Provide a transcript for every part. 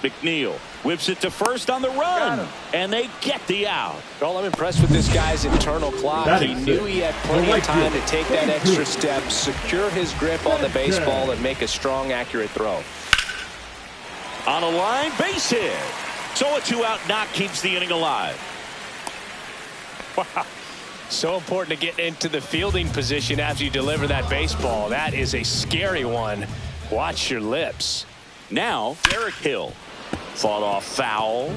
McNeil whips it to first on the run, and they get the out. Well, I'm impressed with this guy's internal clock. He knew he had plenty of time to take that extra step, secure his grip on the baseball, and make a strong, accurate throw. On a line, base hit. So a two-out knock keeps the inning alive. Wow. So important to get into the fielding position after you deliver that baseball. That is a scary one. Watch your lips. Now, Derek Hill. Fought off foul.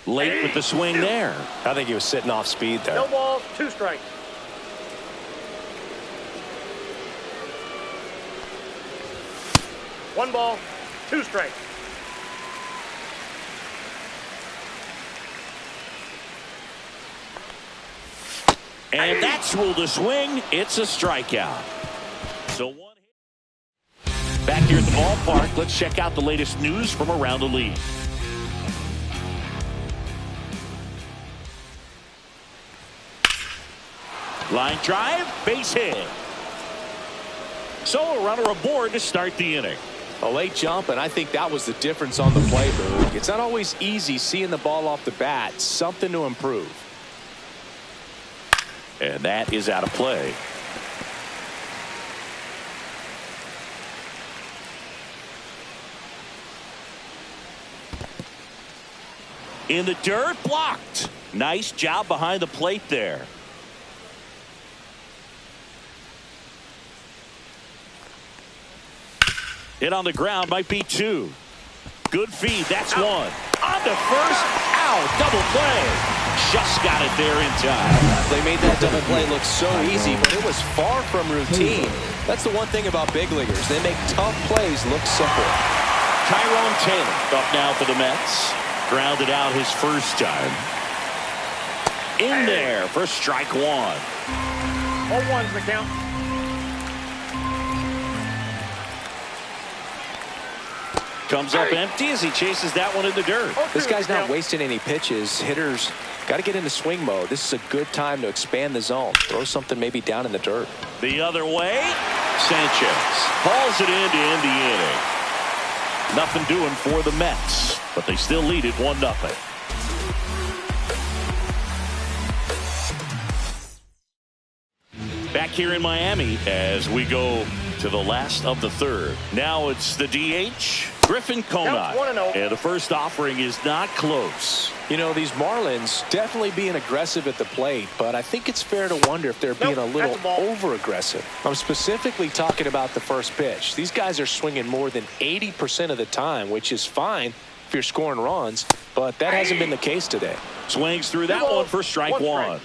Late with the swing there. I think he was sitting off speed there. No balls, 2 strikes. One ball, 2 strikes. And that's ruled a swing. It's a strikeout. So one hit. Back here at the ballpark, let's check out the latest news from around the league. Line drive, base hit. So a runner aboard to start the inning. A late jump, and I think that was the difference on the play, Boog. It's not always easy seeing the ball off the bat. Something to improve. And that is out of play. In the dirt, blocked. Nice job behind the plate there. Hit on the ground, might be 2. Good feed, that's out. 1. On to first, out, double play. Just got it there in time. They made that double play look so easy, but it was far from routine. That's the one thing about big leaguers. They make tough plays look simple. Tyrone Taylor up now for the Mets. Grounded out his first time. In there for strike 1. All ones the count. Comes up empty as he chases that one in the dirt. This guy's not wasting any pitches. Hitters got to get into swing mode. This is a good time to expand the zone. Throw something maybe down in the dirt. The other way, Sanchez hauls it in to end the inning. Nothing doing for the Mets, but they still lead it 1-0. Back here in Miami as we go to the last of the third. Now it's the DH, Griffin Conine. And the first offering is not close. You know, these Marlins definitely being aggressive at the plate, but I think it's fair to wonder if they're being a little over-aggressive. I'm specifically talking about the first pitch. These guys are swinging more than 80% of the time, which is fine if you're scoring runs, but that hasn't been the case today. Swings through that one for strike 1.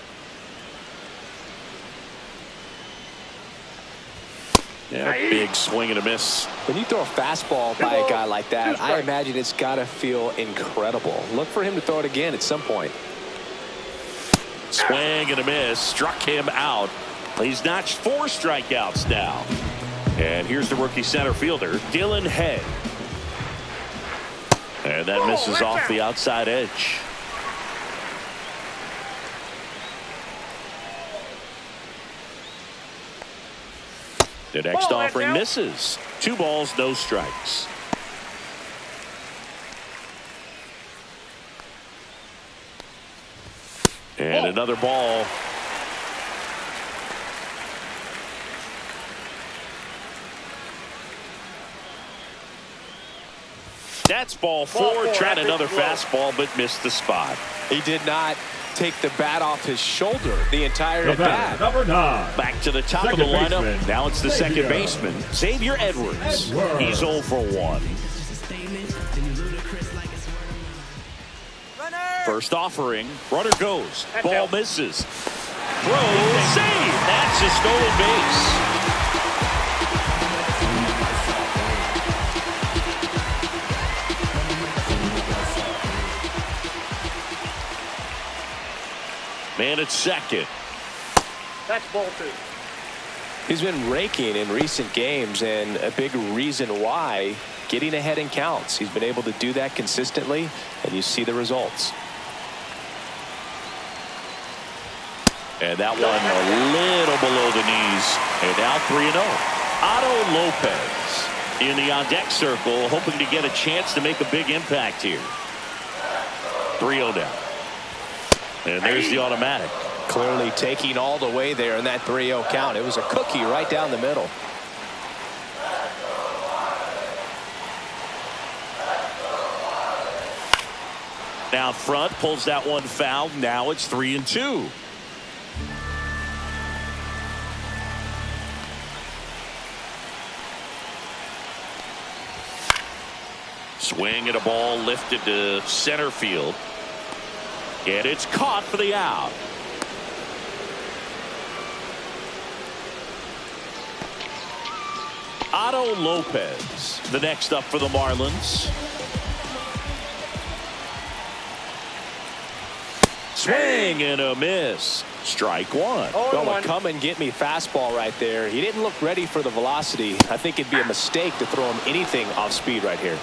Yeah, big swing and a miss. When you throw a fastball by a guy like that, I imagine it's got to feel incredible. Look for him to throw it again at some point. Swing and a miss. Struck him out. He's notched 4 strikeouts now. And here's the rookie center fielder, Dylan Head. And that misses off the outside edge. The next offering misses. 2 balls, no strikes. And another ball. That's ball 4. Tried another fastball, but missed the spot. He did not take the bat off his shoulder the entire at bat. Number 9. Back to the top of the lineup. Now it's the second baseman, Xavier Edwards. He's 0 for 1. First offering. Runner goes. Ball misses. Throws. Save. That's a stolen base. Man at second. That's ball 2. He's been raking in recent games, and a big reason why, getting ahead in counts. He's been able to do that consistently, and you see the results. And that one a little below the knees. And now 3-0. Otto Lopez in the on-deck circle, hoping to get a chance to make a big impact here. 3-0 down. And there's the automatic. Clearly taking all the way there in that 3-0 count. It was a cookie right down the middle. Down front, pulls that one foul. Now it's 3-2. Swing at a ball lifted to center field. And it's caught for the out. Otto Lopez, the next up for the Marlins. Swing and a miss. Strike one. Well, a come and get me fastball right there. He didn't look ready for the velocity. I think it'd be a mistake to throw him anything off speed right here.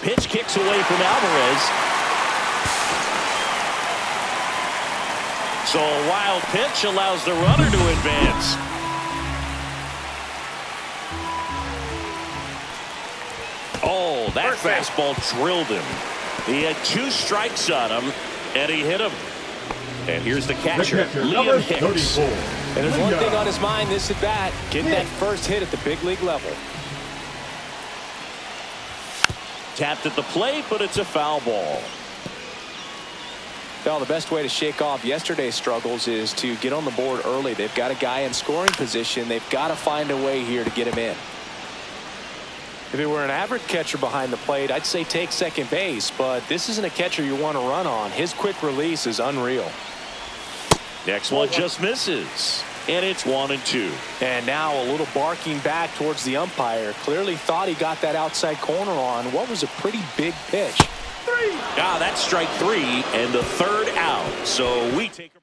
Pitch kicks away from Alvarez. So a wild pitch allows the runner to advance. Oh, that fastball drilled him. He had 2 strikes on him, and he hit him. And here's the catcher, Liam Hicks. And there's one thing on his mind this at bat, getting that first hit at the big league level. Tapped at the plate, but it's a foul ball. Well, the best way to shake off yesterday's struggles is to get on the board early. They've got a guy in scoring position. They've got to find a way here to get him in. If it were an average catcher behind the plate, I'd say take second base, but this isn't a catcher you want to run on. His quick release is unreal. Next one just misses, and it's 1-2. And now a little barking back towards the umpire. Clearly thought he got that outside corner on what was a pretty big pitch. That's strike 3 and the third out. So we take a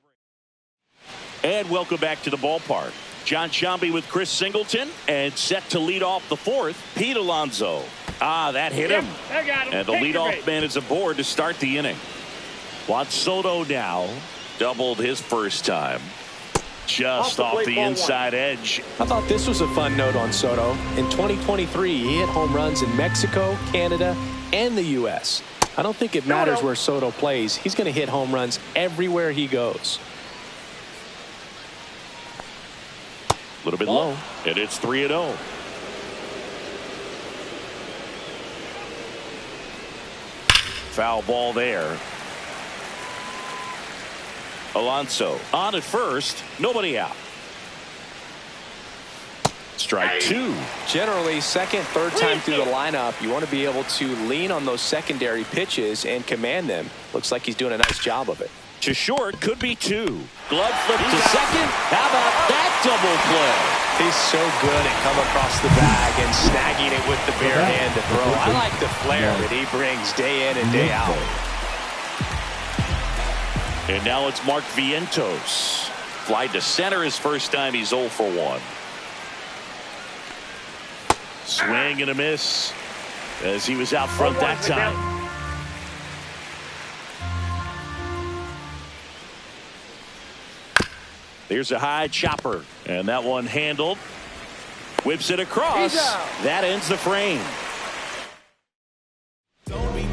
break. And welcome back to the ballpark. John Sciambi with Chris Singleton, and set to lead off the fourth, Pete Alonso. That hit him. I got him. And the leadoff man is aboard to start the inning. Juan Soto now doubled his first time. Just off the inside edge. I thought this was a fun note on Soto. In 2023, he hit home runs in Mexico, Canada, and the U.S. I don't think it matters where Soto plays. He's going to hit home runs everywhere he goes. A little bit low, and it's 3-0. Foul ball there. Alonso on at first, nobody out. Strike 2. Generally, second, third time through the lineup, you want to be able to lean on those secondary pitches and command them. Looks like he's doing a nice job of it. To short, could be 2. Glove flip to second. How about that double play? He's so good at coming across the bag and snagging it with the bare hand to throw. I like the flair that he brings day in and day out. And now it's Mark Vientos. Fly to center his first time. He's 0 for 1. Swing and a miss as he was out front that time. There's a high chopper, and that one handled. Whips it across. That ends the frame.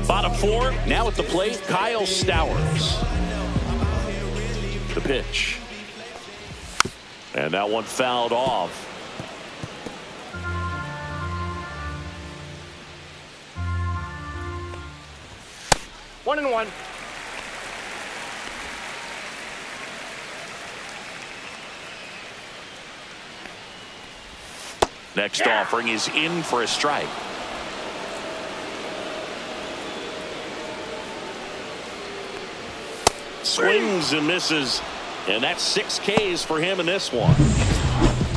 Bottom 4, now at the plate, Kyle Stowers. The pitch. And that one fouled off. One and one. Next offering is in for a strike. Swings and misses, and that's 6 Ks for him in this one.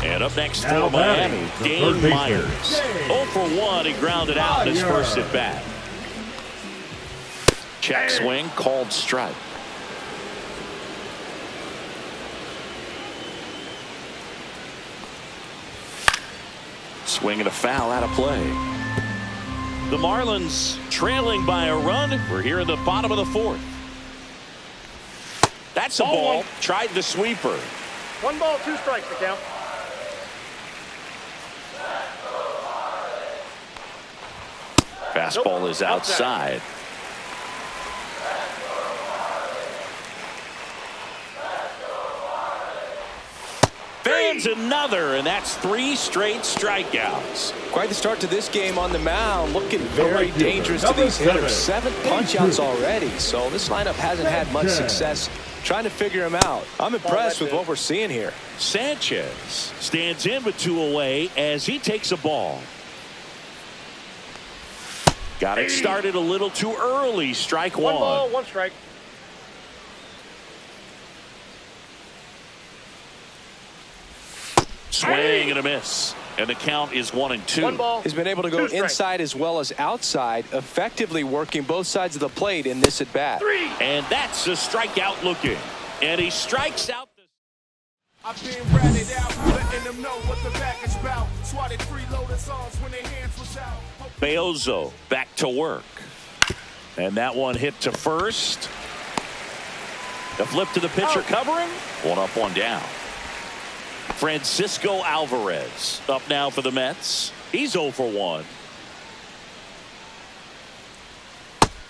And up next for Miami, Dane Myers. 0 for 1, he grounded out in his first at bat. Check swing, called strike. Swing and a foul out of play. The Marlins trailing by a run. We're here in the bottom of the fourth. That's a ball. Tried the sweeper. 1 ball, 2 strikes to count. Fastball is outside. Fans another, and that's 3 straight strikeouts. Quite the start to this game on the mound. Looking very dangerous to these hitters. 7 punch-outs already, so this lineup hasn't had much success trying to figure him out. I'm impressed with what we're seeing here. Sanchez stands in with 2 away as he takes a ball. Got it started a little too early. Strike 1. 1 ball, 1 strike. Swing and a miss. And the count is 1-2. 1 ball. He's been able to go inside as well as outside, effectively working both sides of the plate in this at bat. 3. And that's a strikeout looking. And he strikes out. I've been ratted out, letting them know what the back is about. Swatted freeloaded songs when their hands was out. Beozo back to work. And that one hit to first. The flip to the pitcher covering. 1 up, 1 down. Francisco Alvarez up now for the Mets. He's 0 for 1.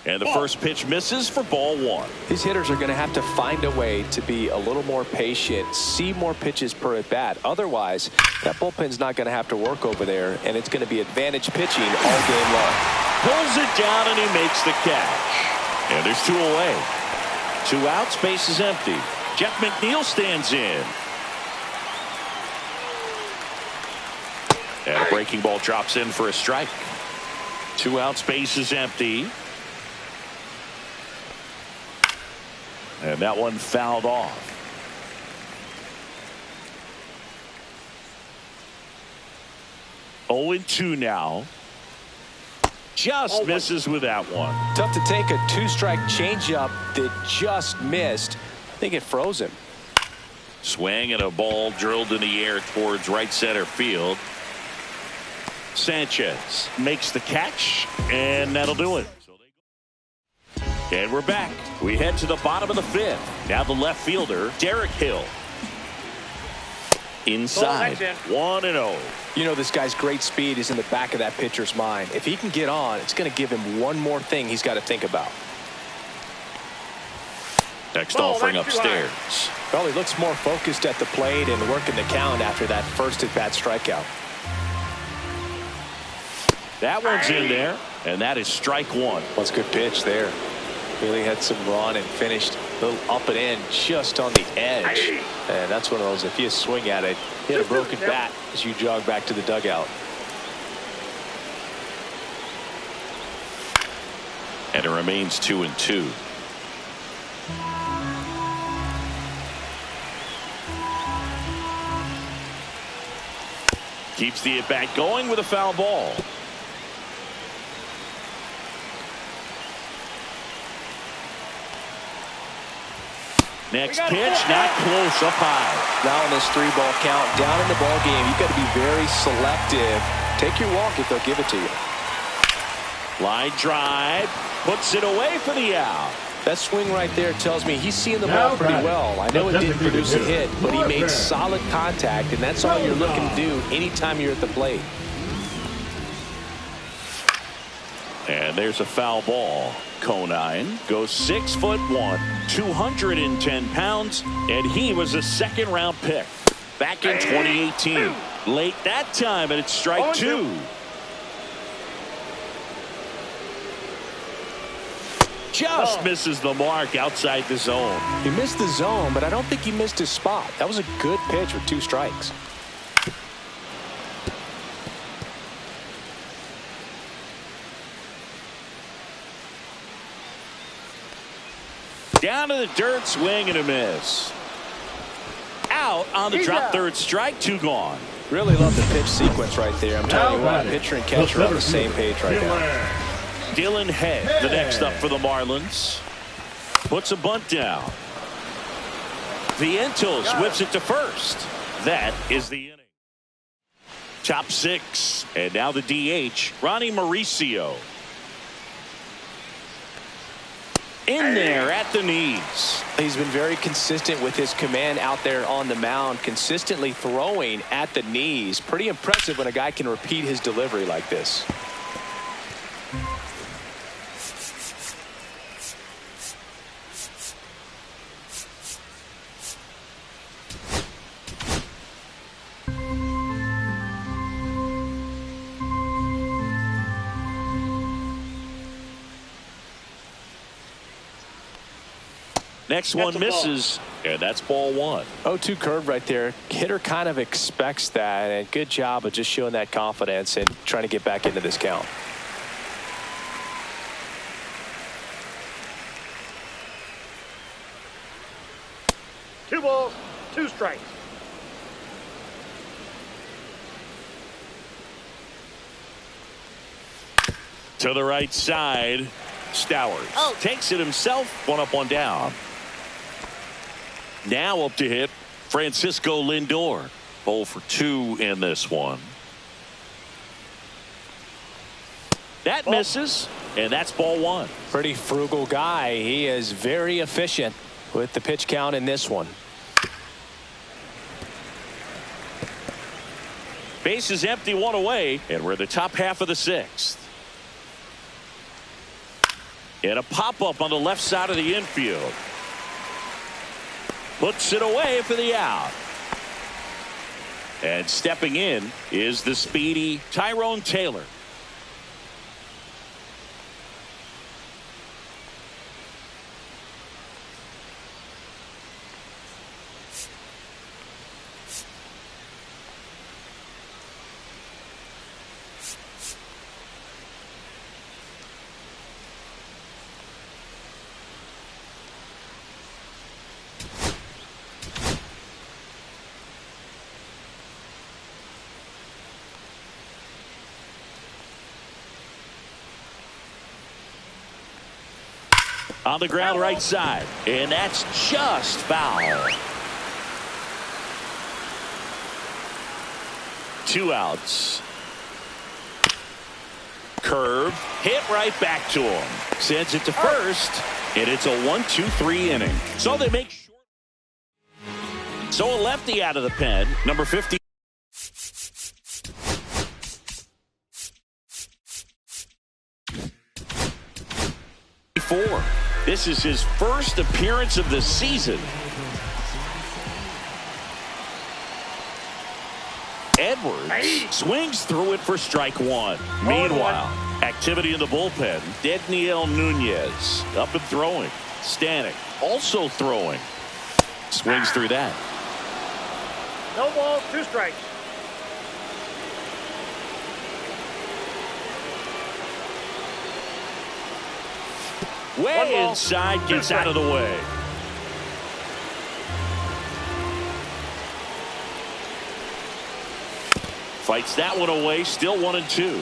And the first pitch misses for ball 1. These hitters are going to have to find a way to be a little more patient, see more pitches per at bat. Otherwise, that bullpen's not going to have to work over there, and it's going to be advantage pitching all game long. Pulls it down and he makes the catch. And there's 2 away. 2 outs, base is empty. Jeff McNeil stands in. And a breaking ball drops in for a strike. 2 outs, base is empty. And that one fouled off. 0-2 now. Just misses with that one. Tough to take a 2-strike changeup that just missed. I think it froze him. Swing and a ball drilled in the air towards right center field. Sanchez makes the catch, and that'll do it. And we're back. We head to the bottom of the 5th. Now the left fielder, Derek Hill. Inside, 1-0. You know, this guy's great speed is in the back of that pitcher's mind. If he can get on, it's going to give him one more thing he's got to think about. Next offering upstairs. Well, he looks more focused at the plate and working the count after that first at-bat strikeout. That one's in there, and that is strike 1. That's a good pitch there. Really had some run and finished a little up and in just on the edge. And that's one of those, if you swing at it, hit a broken bat as you jog back to the dugout. And it remains 2-2. Keeps the at-bat going with a foul ball. Next pitch, not close, up high. Now in this 3-ball count, down in the ball game, you've got to be very selective. Take your walk if they'll give it to you. Line drive, puts it away for the out. That swing right there tells me he's seeing the ball pretty well. I know it didn't produce a hit, but he made solid contact, and that's all you're looking to do anytime you're at the plate. And there's a foul ball. Conine goes 6'1", 210 pounds, and he was a second-round pick back in 2018. Late that time, and it's strike 2. Just misses the mark outside the zone. He missed the zone, but I don't think he missed his spot. That was a good pitch with 2 strikes. Down to the dirt, swing and a miss. Out on the drop, 3rd strike, 2 gone. Really love the pitch sequence right there. I'm telling you what, pitcher and catcher are on the same page right now. Dylan Head, the next up for the Marlins. Puts a bunt down. Vientos whips it to first. That is the inning. Top six. And now the DH, Ronnie Mauricio. In there at the knees. He's been very consistent with his command out there on the mound, consistently throwing at the knees. Pretty impressive when a guy can repeat his delivery like this. Next one misses, and that's ball one. 0-2 curve right there. Hitter kind of expects that, and good job of just showing that confidence and trying to get back into this count. Two balls, two strikes. To the right side, Stowers takes it himself. One up, one down. Now up to hit Francisco Lindor. 0 for 2 in this one. That misses, and that's ball one. Pretty frugal guy. He is very efficient with the pitch count in this one. Base is empty, one away, and we're in the top half of the sixth. And a pop-up on the left side of the infield. Puts it away for the out. And stepping in is the speedy Tyrone Taylor. On the ground right side, and that's just foul. 2 outs. Curve hit right back to him. Sends it to first, and it's a 1-2-3 inning. So they make short. So a lefty out of the pen, number 50. This is his first appearance of the season. Edwards swings through it for strike one. Meanwhile, activity in the bullpen. Dedniel Nunez up and throwing. Stanek also throwing. Swings through that. No balls, two strikes. Way inside, gets out of the way. Fights that one away, still 1-2.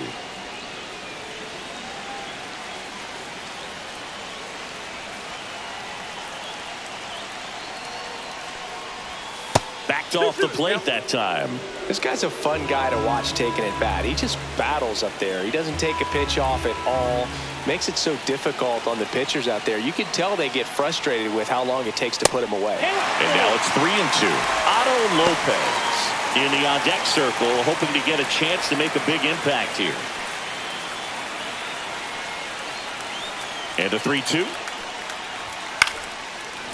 Backed off the plate that time. This guy's a fun guy to watch taking at bat. He just battles up there. He doesn't take a pitch off at all. Makes it so difficult on the pitchers out there. You can tell they get frustrated with how long it takes to put him away. And now it's 3-2. Otto Lopez in the on-deck circle, hoping to get a chance to make a big impact here. And a 3-2.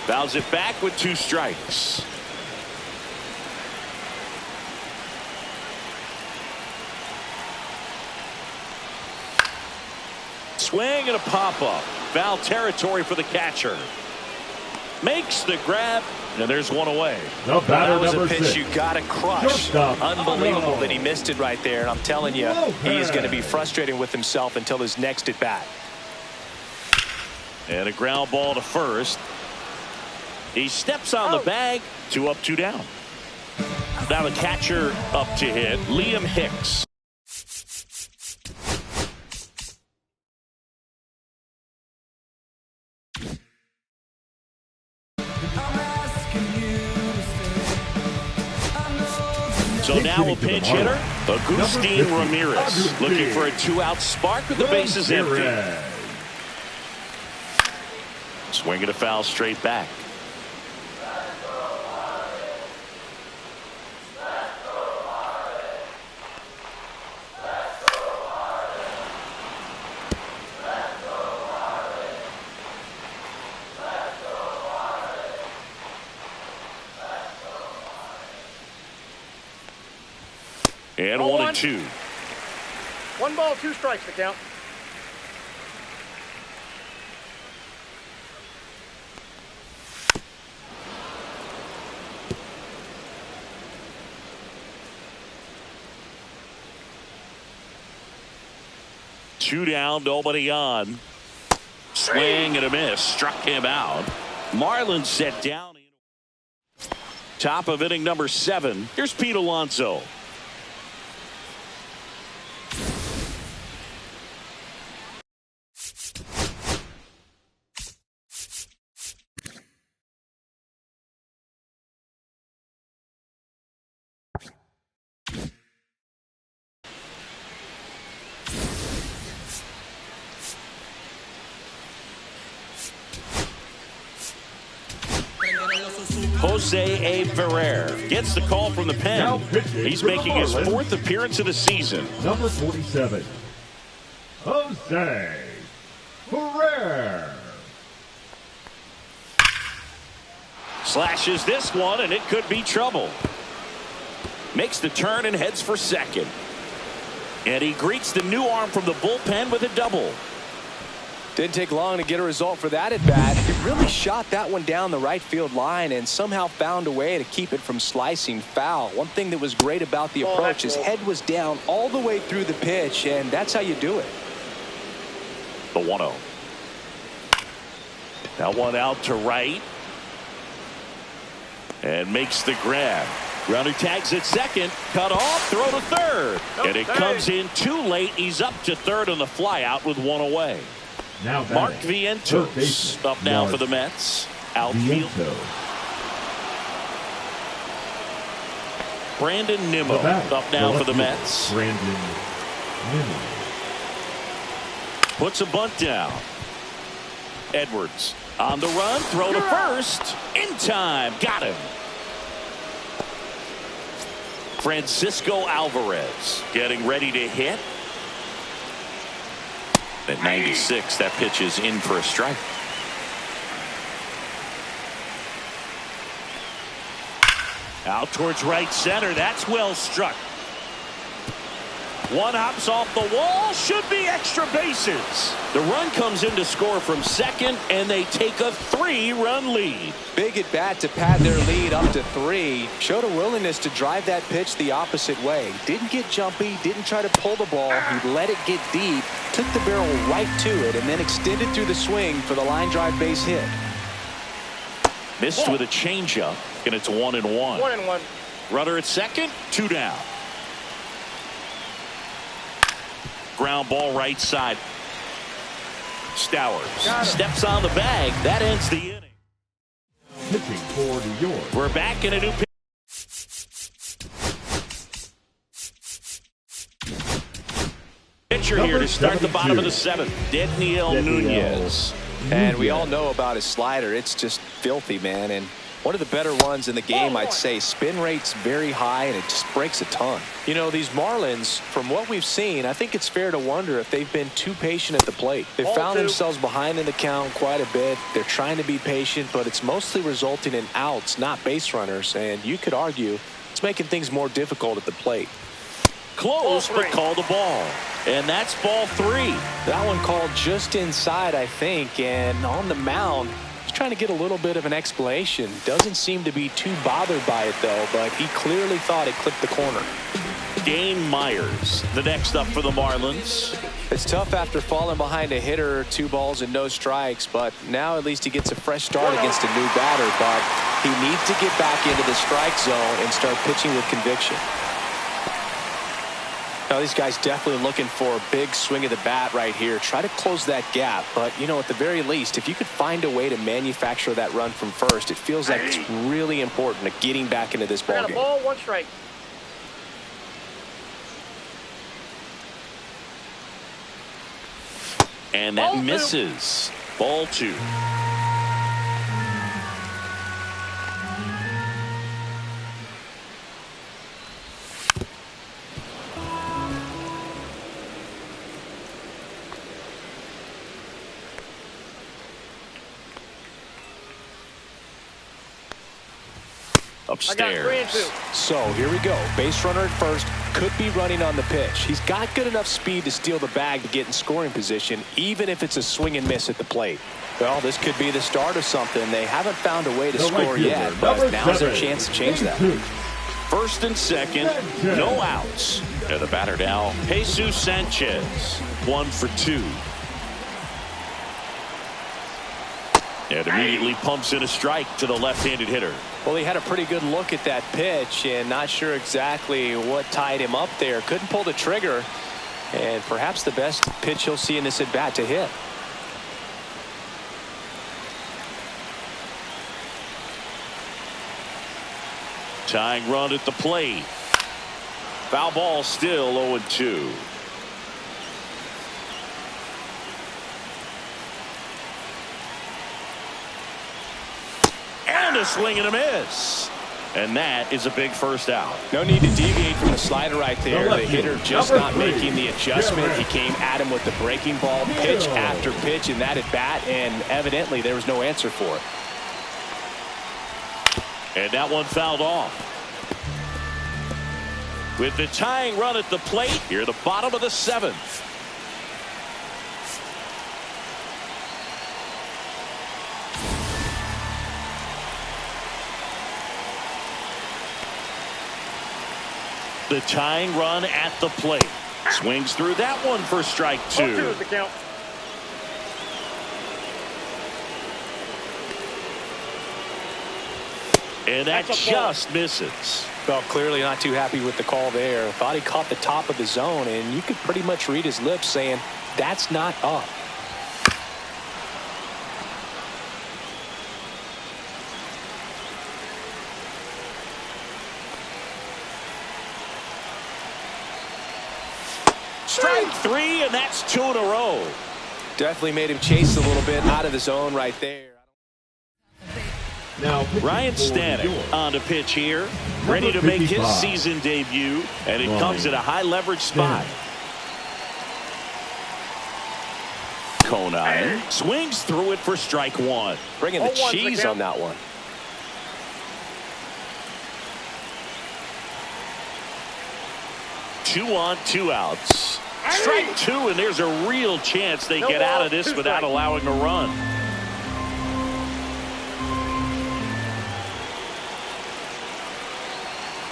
Fouls it back with 2 strikes. Swing and a pop-up. Foul territory for the catcher. Makes the grab, and there's one away. That was a pitch you got to crush. Unbelievable that he missed it right there. And I'm telling you, he is going to be frustrated with himself until his next at bat. And a ground ball to first. He steps on the bag. 2 up, 2 down. Now the catcher up to hit, Liam Hicks. So now a pinch hitter, Agustin Ramirez, looking for a two-out spark with the bases empty. Swinging a foul straight back. And 1-2. 1 ball, 2 strikes to count. Two down, nobody on. Swing and a miss. Struck him out. Marlins set down. Top of inning number 7. Here's Pete Alonso. Jose A. Ferrer gets the call from the pen. He's making his 4th appearance of the season. Number 47, Jose Ferrer. Slashes this one, and it could be trouble. Makes the turn and heads for second. And he greets the new arm from the bullpen with a double. Didn't take long to get a result for that at bat. He really shot that one down the right field line and somehow found a way to keep it from slicing foul. One thing that was great about the approach, his head was down all the way through the pitch, and that's how you do it. The 1-0. That one out to right. And makes the grab. Runner tags at second. Cut off. Throw to third. And it comes in too late. He's up to third on the flyout with one away. Now Mark Vientos up now for the Mets. Outfield. Brandon Nimmo up now for the Mets. Brandon Nimmo puts a bunt down. Edwards on the run. Throw to first. In time. Got him. Francisco Alvarez getting ready to hit. At 96, that pitch is in for a strike. Out towards right center. That's well struck. One hops off the wall. Should be extra bases. The run comes in to score from second, and they take a 3-run lead. Big at bat to pad their lead up to 3. Showed a willingness to drive that pitch the opposite way. Didn't get jumpy. Didn't try to pull the ball. He let it get deep. Took the barrel right to it and then extended through the swing for the line drive base hit. Missed with a changeup, and it's 1-1. 1-1. Runner at second. 2 down. Ground ball right side. Stowers steps on the bag. That ends the inning. pitching for New York. We're back in a new pitch. Pitcher here to start the bottom of the 7th. Daniel Nunez. And we all know about his slider. It's just filthy, man. And one of the better ones in the game, I'd say. Spin rate's very high, and it just breaks a ton. You know, these Marlins, from what we've seen, I think it's fair to wonder if they've been too patient at the plate. They've found themselves behind in the count quite a bit. They're trying to be patient, but it's mostly resulting in outs, not base runners. And you could argue it's making things more difficult at the plate. Close, but called a ball. And that's ball 3. That one called just inside, I think. And on the mound, he's trying to get a little bit of an explanation. Doesn't seem to be too bothered by it, though, but he clearly thought it clipped the corner. Dane Myers, the next up for the Marlins. It's tough after falling behind a hitter, 2 balls and no strikes, but now at least he gets a fresh start against a new batter. But he needs to get back into the strike zone and start pitching with conviction. Now, these guys definitely looking for a big swing of the bat right here. Try to close that gap. But, you know, at the very least, if you could find a way to manufacture that run from first, it feels like it's really important to getting back into this ballgame. Ball, 1 strike. And that misses. Ball 2. Upstairs. So here we go. Base runner at first. Could be running on the pitch. He's got good enough speed to steal the bag to get in scoring position, even if it's a swing and miss at the plate. Well, this could be the start of something. They haven't found a way to score yet, but now's their chance to change that. First and second, no outs. And the batter now, Jesus Sanchez. 1 for 2. And immediately pumps in a strike to the left-handed hitter. Well, he had a pretty good look at that pitch and not sure exactly what tied him up there. Couldn't pull the trigger, and perhaps the best pitch he'll see in this at-bat to hit. Tying run at the plate. Foul ball, still 0-2. And a swing and a miss. And that is a big first out. No need to deviate from the slider right there. The hitter just not making the adjustment. He came at him with the breaking ball, pitch after pitch in that at bat, and evidently there was no answer for it. And that one fouled off. With the tying run at the plate, here the bottom of the 7th. The tying run at the plate. Swings through that one for strike 2. 0-2 is the count. And that just misses. Well, clearly not too happy with the call there. Thought he caught the top of the zone, and you could pretty much read his lips saying, that's not up. Strike 3, and that's 2 in a row. Definitely made him chase a little bit out of the zone right there. Now Ryan Stanek on the pitch here, ready to make his season debut, and it comes at a high leverage spot. Conine swings through it for strike 1. Bringing the cheese on that one. Two on, 2 outs. Strike 2, and there's a real chance they get out of this without allowing a run.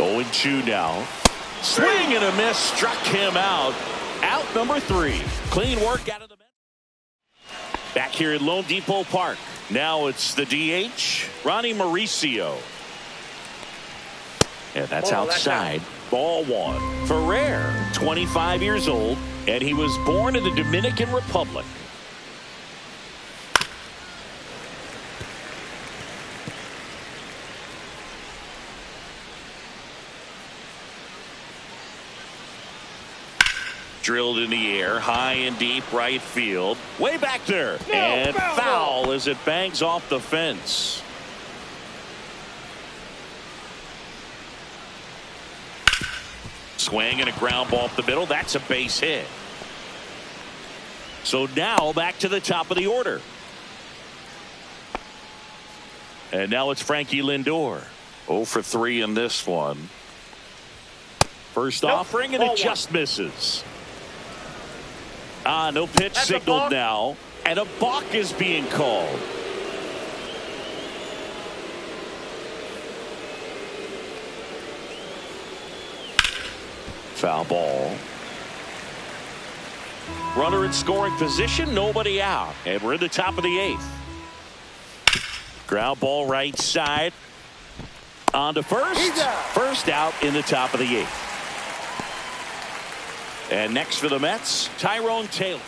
Oh, and 2 now. Swing and a miss, struck him out. Out number 3. Clean work out of the Mets. Back here at Lone Depot Park. Now it's the DH, Ronnie Mauricio. And that's outside. Ball 1. Ferrer, 25 years old, and he was born in the Dominican Republic. Drilled in the air, high and deep right field. Way back there. And foul as it bangs off the fence. Swing and a ground ball up the middle. That's a base hit. So now back to the top of the order. And now it's Frankie Lindor. 0 for 3 in this one. First offering, and it just misses. No pitch signaled now. And a balk is being called. Foul ball. Runner in scoring position, nobody out. And we're in the top of the 8th. Ground ball right side. On to first. First out in the top of the 8th. And next for the Mets, Tyrone Taylor.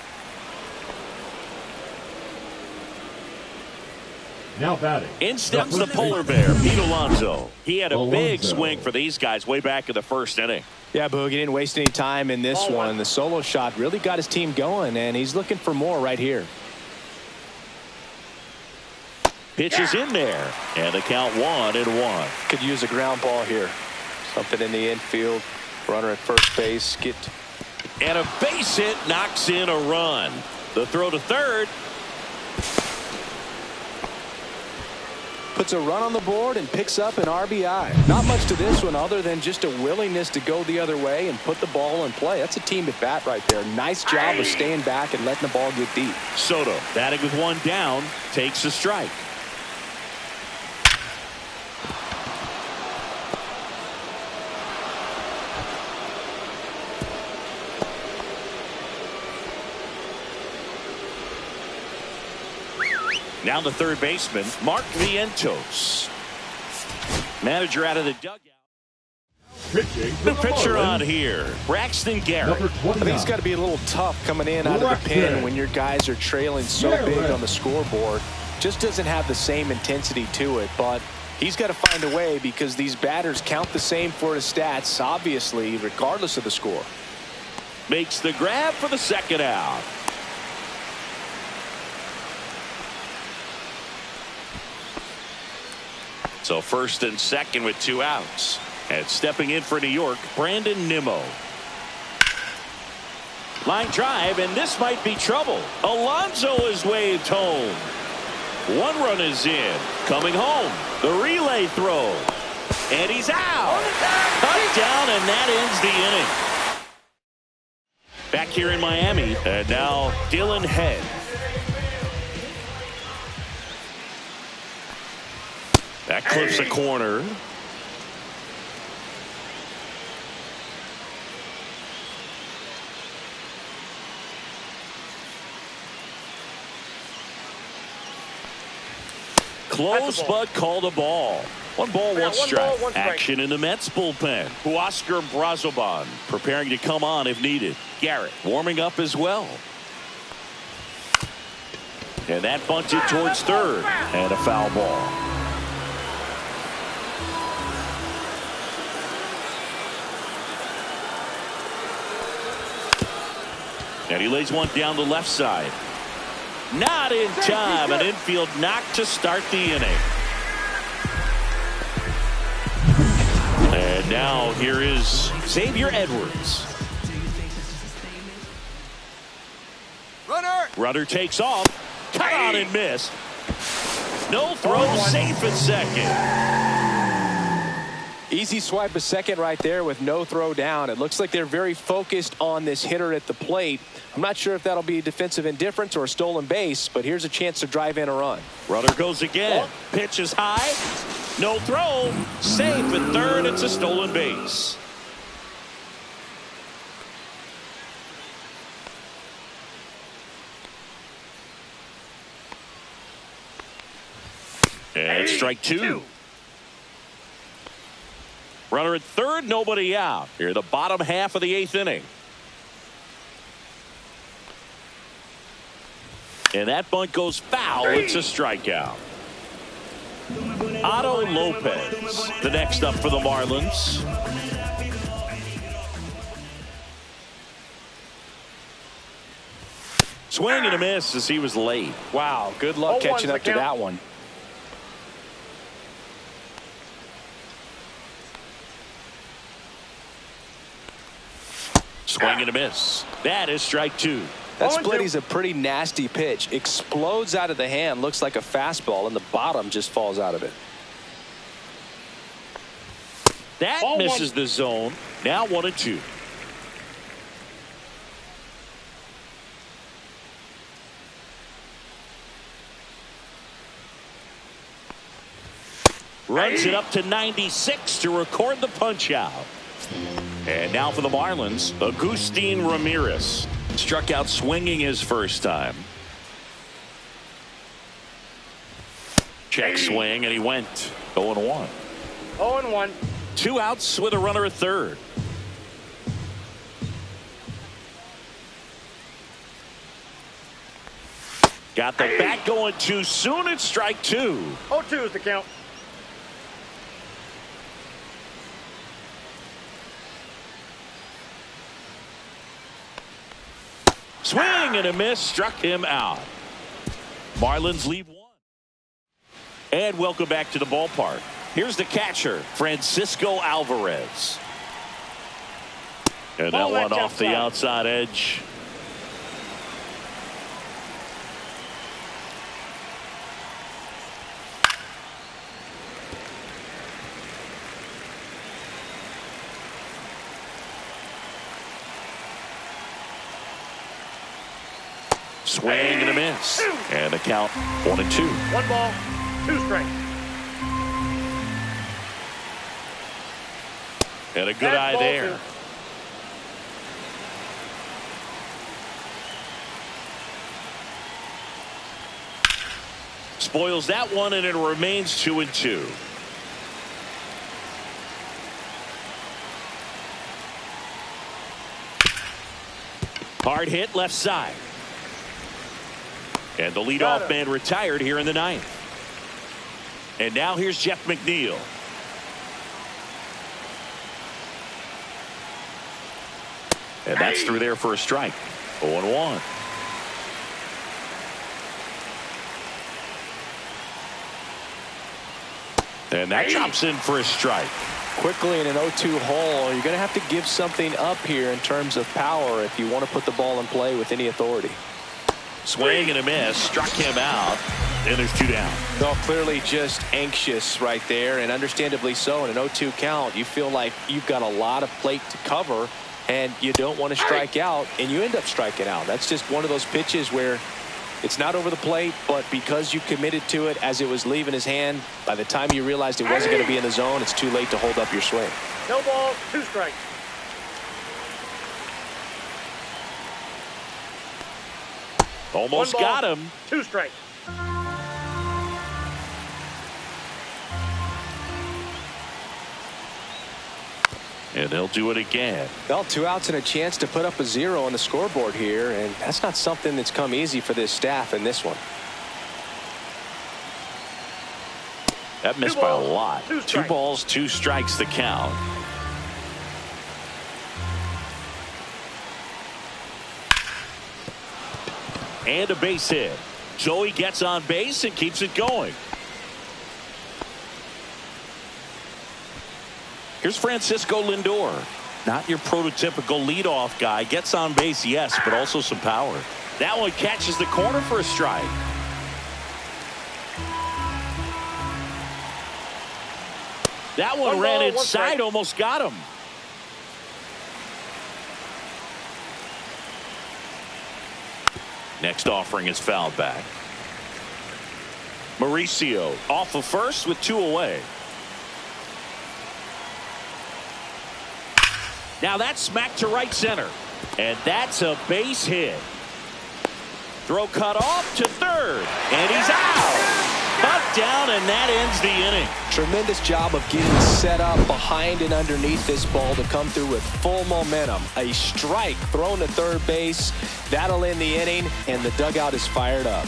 Now batting. In steps the polar bear, Pete Alonso. He had a big swing for these guys way back in the first inning. Yeah, Boog, he didn't waste any time in this one. The solo shot really got his team going, and he's looking for more right here. Pitch is in there, and the count 1-1. Could use a ground ball here. Something in the infield. Runner at first base. And a base hit knocks in a run. The throw to third. Puts a run on the board and picks up an RBI. Not much to this one other than just a willingness to go the other way and put the ball in play. That's a team at bat right there. Nice job of staying back and letting the ball get deep. Soto, batting with one down, takes a strike. Now the third baseman, Mark Vientos. Manager out of the dugout. Pitching for The the pitcher Marlins, on here, Braxton Garrett. number I think it's got to be a little tough coming in out of the pen when your guys are trailing so big on the scoreboard. Just doesn't have the same intensity to it, but he's got to find a way because these batters count the same for his stats, obviously, regardless of the score. Makes the grab for the second out. So first and second with 2 outs. And stepping in for New York, Brandon Nimmo. Line drive, and this might be trouble. Alonso is waved home. 1 run is in. Coming home. The relay throw. And he's out. Cut down, and that ends the inning. Back here in Miami, and now Dylan Head. That clips the corner. Close, but called a ball. 1 ball, 1 strike. Action in the Mets bullpen. Huascar Brazoban preparing to come on if needed. Garrett warming up as well. And that bunted towards third. And a foul ball. And he lays one down the left side. Not in time. An infield knock to start the inning. And now here is Xavier Edwards. Runner takes off. Cut on and miss. No throw. Safe at second. Easy swipe a second right there with no throw down. It looks like they're very focused on this hitter at the plate. I'm not sure if that'll be defensive indifference or a stolen base, but here's a chance to drive in a run. Runner goes again. Pitch is high. No throw. Safe at third. It's a stolen base. And strike 2. Runner at third, nobody out. Here, the bottom half of the 8th inning. And that bunt goes foul. It's a strikeout. Otto Lopez, the next up for the Marlins. Swing and a miss as he was late. Wow, good luck catching up to that one. Swing and a miss. That is strike 2. That split is a pretty nasty pitch. Explodes out of the hand. Looks like a fastball, and the bottom just falls out of it. That misses the zone. Now 1-2. Runs it up to 96 to record the punch out. And now for the Marlins, Agustin Ramirez. Struck out swinging his first time. Check swing, and he went 0-1. 0-1. 2 outs with a runner at third. Got the bat going too soon. It's strike 2. 0-2 is the count. Swing and a miss, struck him out. Marlins leave one. And welcome back to the ballpark. Here's the catcher, Francisco Alvarez. And that one off the outside edge. Swing and a miss. And the count 1-2. 1 ball, 2 strikes. And a good eye there. 2. Spoils that one, and it remains 2-2. Hard hit left side. And the leadoff man retired here in the 9th. And now here's Jeff McNeil. And that's through there for a strike. 0-1. And that drops in for a strike. Quickly in an 0-2 hole, you're going to have to give something up here in terms of power if you want to put the ball in play with any authority. Swing and a miss, struck him out, and there's 2 down. No, clearly just anxious right there, and understandably so. In an 0-2 count, you feel like you've got a lot of plate to cover, and you don't want to strike out, and you end up striking out. That's just one of those pitches where it's not over the plate, but because you committed to it as it was leaving his hand, by the time you realized it wasn't going to be in the zone, it's too late to hold up your swing. No ball, 2 strikes. Almost got him. 2 strikes. And they'll do it again. Well, 2 outs and a chance to put up a 0 on the scoreboard here, and that's not something that's come easy for this staff in this one. That missed by a lot. 2 balls, 2 strikes the count. And a base hit. Joey gets on base and keeps it going. Here's Francisco Lindor. Not your prototypical leadoff guy. Gets on base, yes, but also some power. That one catches the corner for a strike. That one ran inside, almost got him. Next offering is fouled back. Mauricio off of first with 2 away. Now that's smacked to right center. And that's a base hit. Throw cut off to third. And he's out. Butt down, and that ends the inning. Tremendous job of getting set up behind and underneath this ball to come through with full momentum. A strike thrown to third base. That'll end the inning, and the dugout is fired up.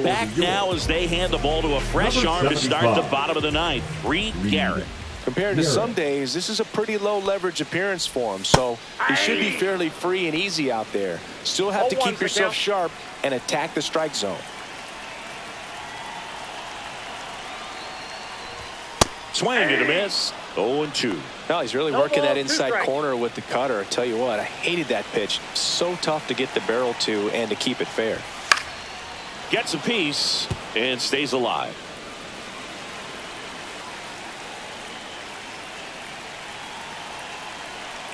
Back now as they hand the ball to a fresh arm to start the bottom of the 9th. Reed Garrett. Compared to some days, this is a pretty low leverage appearance for him, so he should be fairly free and easy out there. Still have to keep yourself sharp and attack the strike zone. Swing and a miss. 0-2. No, he's really working that inside corner with the cutter. I tell you what, I hated that pitch. So tough to get the barrel to and to keep it fair. Gets a piece and stays alive.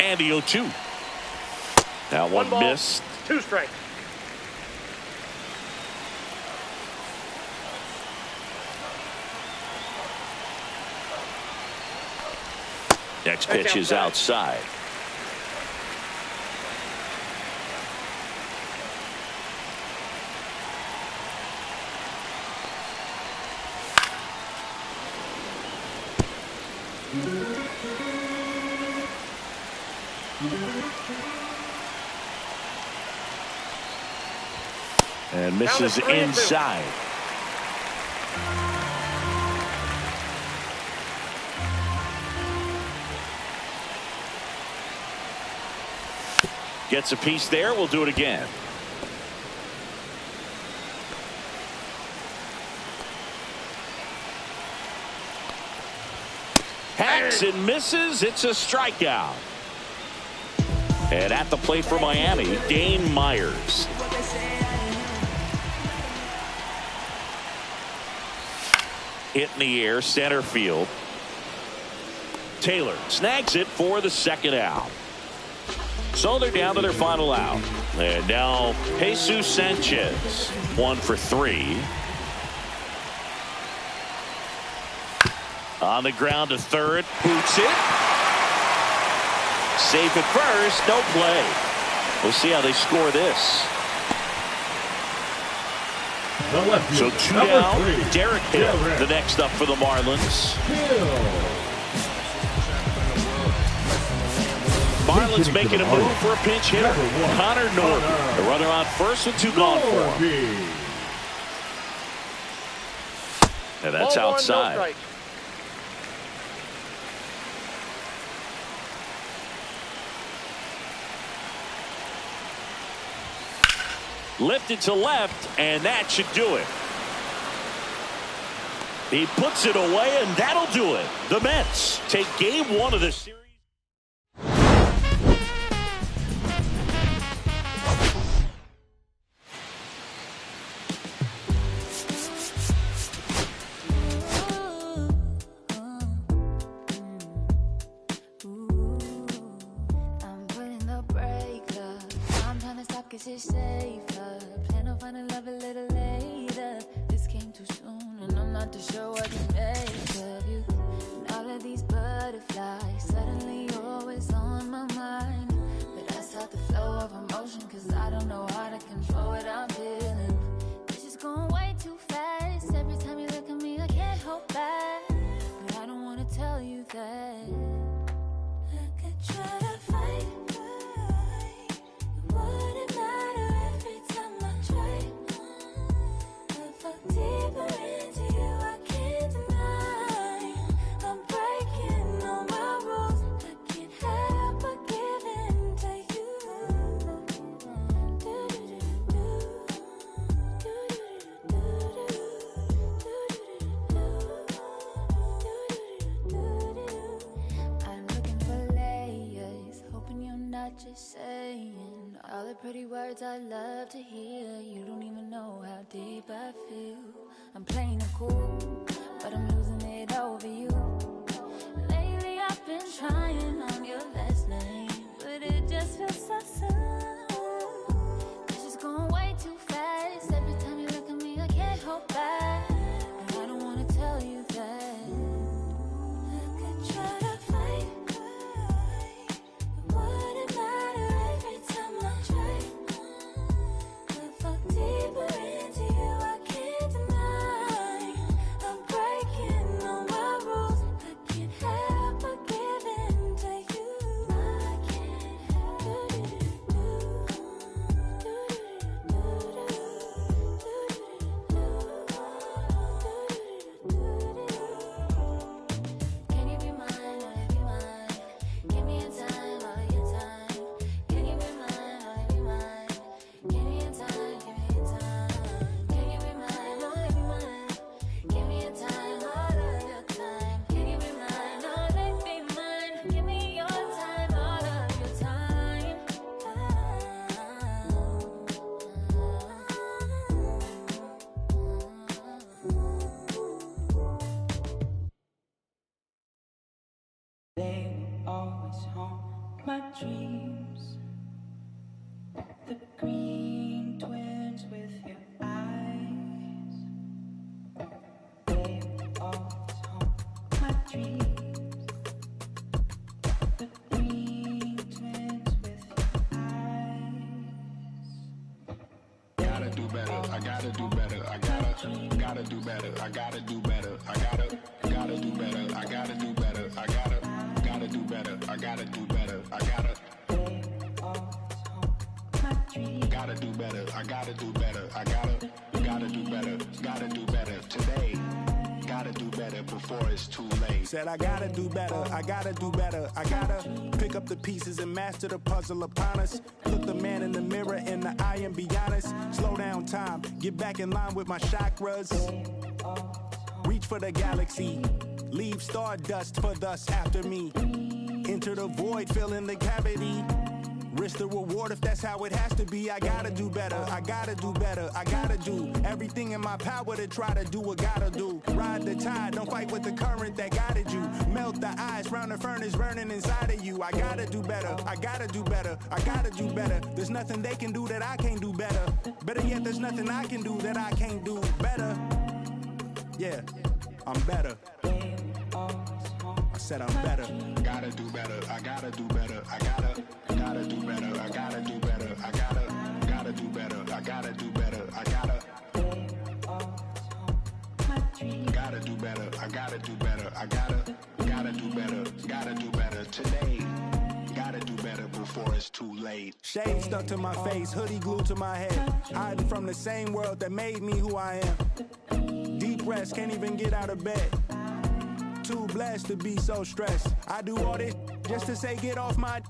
And the 0-2. Now one missed. 2 strikes. Next pitch is outside. And misses inside. Gets a piece there. We'll do it again. Hacks and misses. It's a strikeout. And at the plate for Miami, Dane Myers. Hit in the air, center field. Taylor snags it for the second out. So they're down to their final out. And now Jesus Sanchez, 1 for 3. On the ground to third, boots it. Safe at first, no play. We'll see how they score this. So 2 down, Derek Hill, the next up for the Marlins. Marlins making a move for a pinch hitter. Connor Norby, the runner on first with 2 gone for him. And that's outside. No strike. Lifted to left, and that should do it. He puts it away, and that'll do it. The Mets take game 1 of the series. I'm putting the brakes up. I'm trying to stop 'cause it's safer. Plan on finding love a little later. This came too soon, and I'm not too sure what to make of you. And all of these butterflies suddenly always on my mind. But I start the flow of emotion 'cause I don't know how to control what I'm feeling. It's just going way too fast. Every time you look at me, I can't hold back. But I don't want to tell you that. I could try to fight. It wouldn't matter every time I try. I fall deeper into you, I can't deny. I'm breaking all my rules. I can't help but give in to you. I'm looking for layers, hoping you're not just saying all the pretty words I love to hear. You don't even know how deep I feel. I'm playing it cool, but I'm losing it over you. Lately I've been trying on your last name, but it just feels so soon. It's just going way too fast. Every time you look at me, I can't hold back. But I don't want to tell you that. I could try to fight. It wouldn't matter every time I try. I fall deeper into you, I can't deny. I'm breaking all my rules. I can't help but give in to you. I can't Can you be mine, wanna be mine? Give me a time, all of your time. Can you be mine, wanna be mine? Give me a time, give me a time. Can you be mine, wanna be mine? Give me a time, all of your time. Can you be mine, wanna be mine? Give me your time, all of your time. They will always haunt my dreams. The green twins with your eyes. They will always haunt my dreams. The green twins with your eyes. Gotta do better. I gotta do better. I gotta do better. I gotta do better. I gotta do better. I gotta do better. I gotta do better. I gotta do better. I gotta do better. I gotta do better. I gotta do better. Gotta do better today. Gotta do better before it's too late. Said I gotta do better, I gotta do better. I gotta pick up the pieces and master the puzzle upon us. Look the man in the mirror in the eye and be honest. Slow down time, get back in line with my chakras. Reach for the galaxy, leave stardust for thus after me. Enter the void, fill in the cavity. Risk the reward if that's how it has to be. I gotta do better, I gotta do better. I gotta do everything in my power to try to do what gotta do. Ride the tide, don't fight with the current that guided you. Melt the ice round the furnace burning inside of you. I gotta do better, I gotta do better. I gotta do better. There's nothing they can do that I can't do better. Better yet, there's nothing I can do that I can't do better. Yeah, I'm better. I said I'm better. Gotta do better, I gotta do better. I gotta do better, I gotta do better. I gotta do better, I gotta do better. I gotta do better, I gotta do better. I gotta do better today. Gotta do better before it's too late. Shade stuck to my face, hoodie glued to my head. Hiding from the same world that made me who I am. Deep rest, can't even get out of bed. Too blessed to be so stressed. I do all this just to say get off my.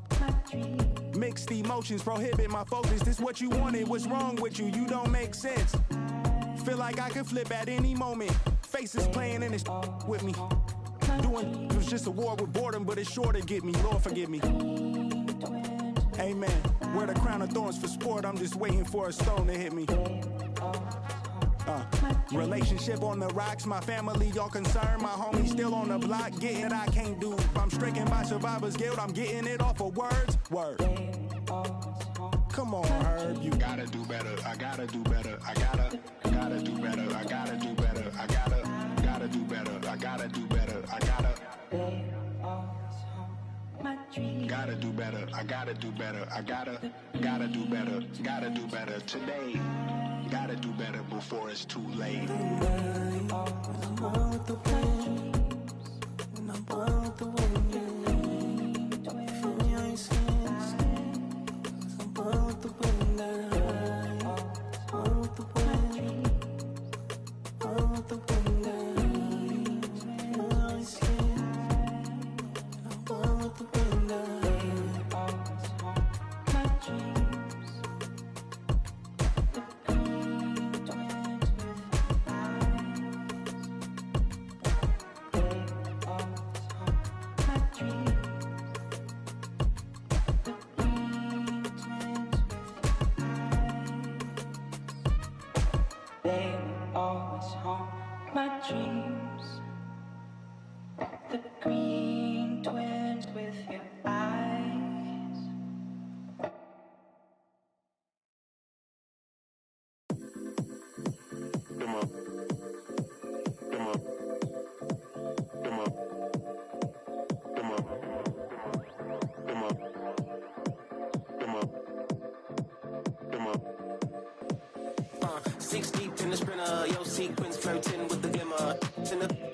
Mixed emotions prohibit my focus. This what you wanted, what's wrong with you? You don't make sense. Feel like I could flip at any moment. Faces playing in this with me. Doing it was just a war with boredom, but it's sure to get me. Lord forgive me. Amen. Wear the crown of thorns for sport. I'm just waiting for a stone to hit me. Relationship on the rocks, my family all concerned. My homie still on the block, getting it I can't do. I'm stricken by survivor's guilt, I'm getting it off of words. Word. Come on, Herb, you gotta do better. I gotta do better. I gotta do better. I gotta do better. I gotta do better. I gotta do better. I gotta do better. I gotta do better. I gotta do better. Gotta do better today. Gotta do better before it's too late. They always haunt my dreams. The green twins with your eyes. Come up. Come up. Come up. Come up. Come up. Come up. Come up. 6 deep in the sprinter, yo sequence flirting with the glimmer.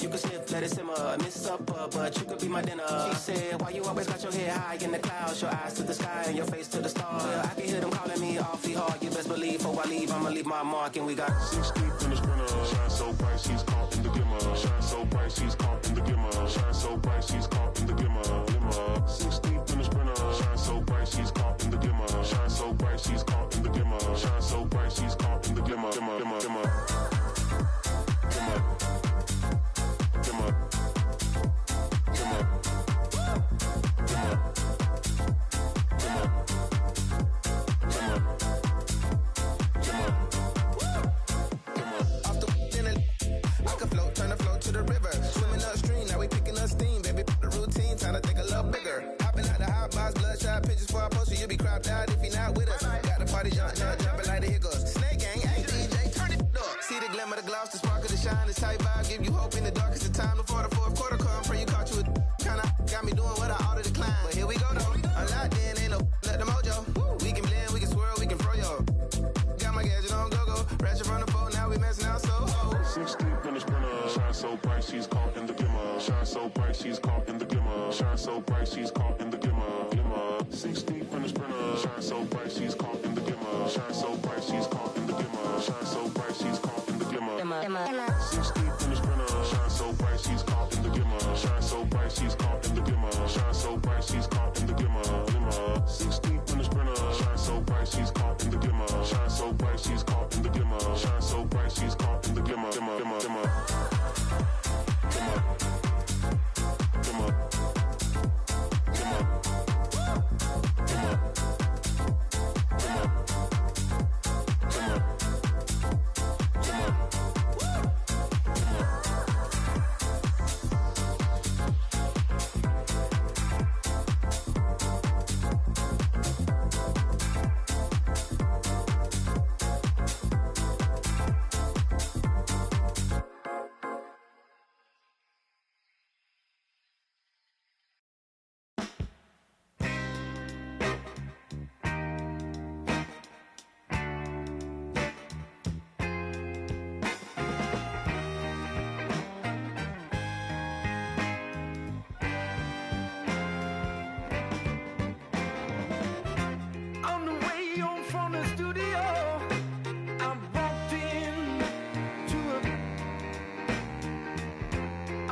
You can sniff, let it simmer. Miss supper, but you could be my dinner. She said, why you always got your head high in the clouds? Your eyes to the sky and your face to the stars. Well, I can hear them calling me awfully hard. You best believe before I leave, I'ma leave my mark. And we got 6 deep in the sprinter. Shine so bright, she's caught in the glimmer. Shine so bright, she's caught in the glimmer. Shine so bright, she's caught in the glimmer. 6 deep in the sprinter. Shine so bright, she's caught in the glimmer. Shine so bright, she's caught in the glimmer. Shine so bright, she's caught in the glimmer. Shine so bright, she's caught in the glimmer. Shine so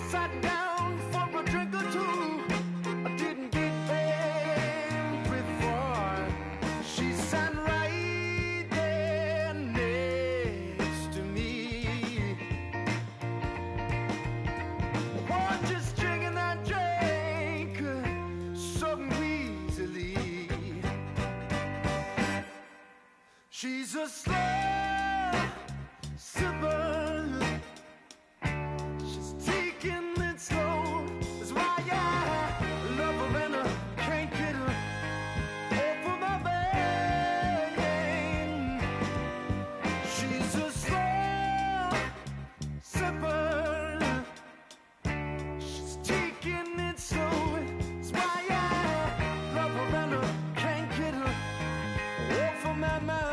sat down for a drink or two. I didn't get very far. She sat right there next to me. Oh, just drinking that drink so easily. She's a slow sipper. She's taking it slow. That's why I love her and I can't get her off of my brain. She's a slow sipper. She's taking it slow. That's why I love her and I can't get her off of my mind.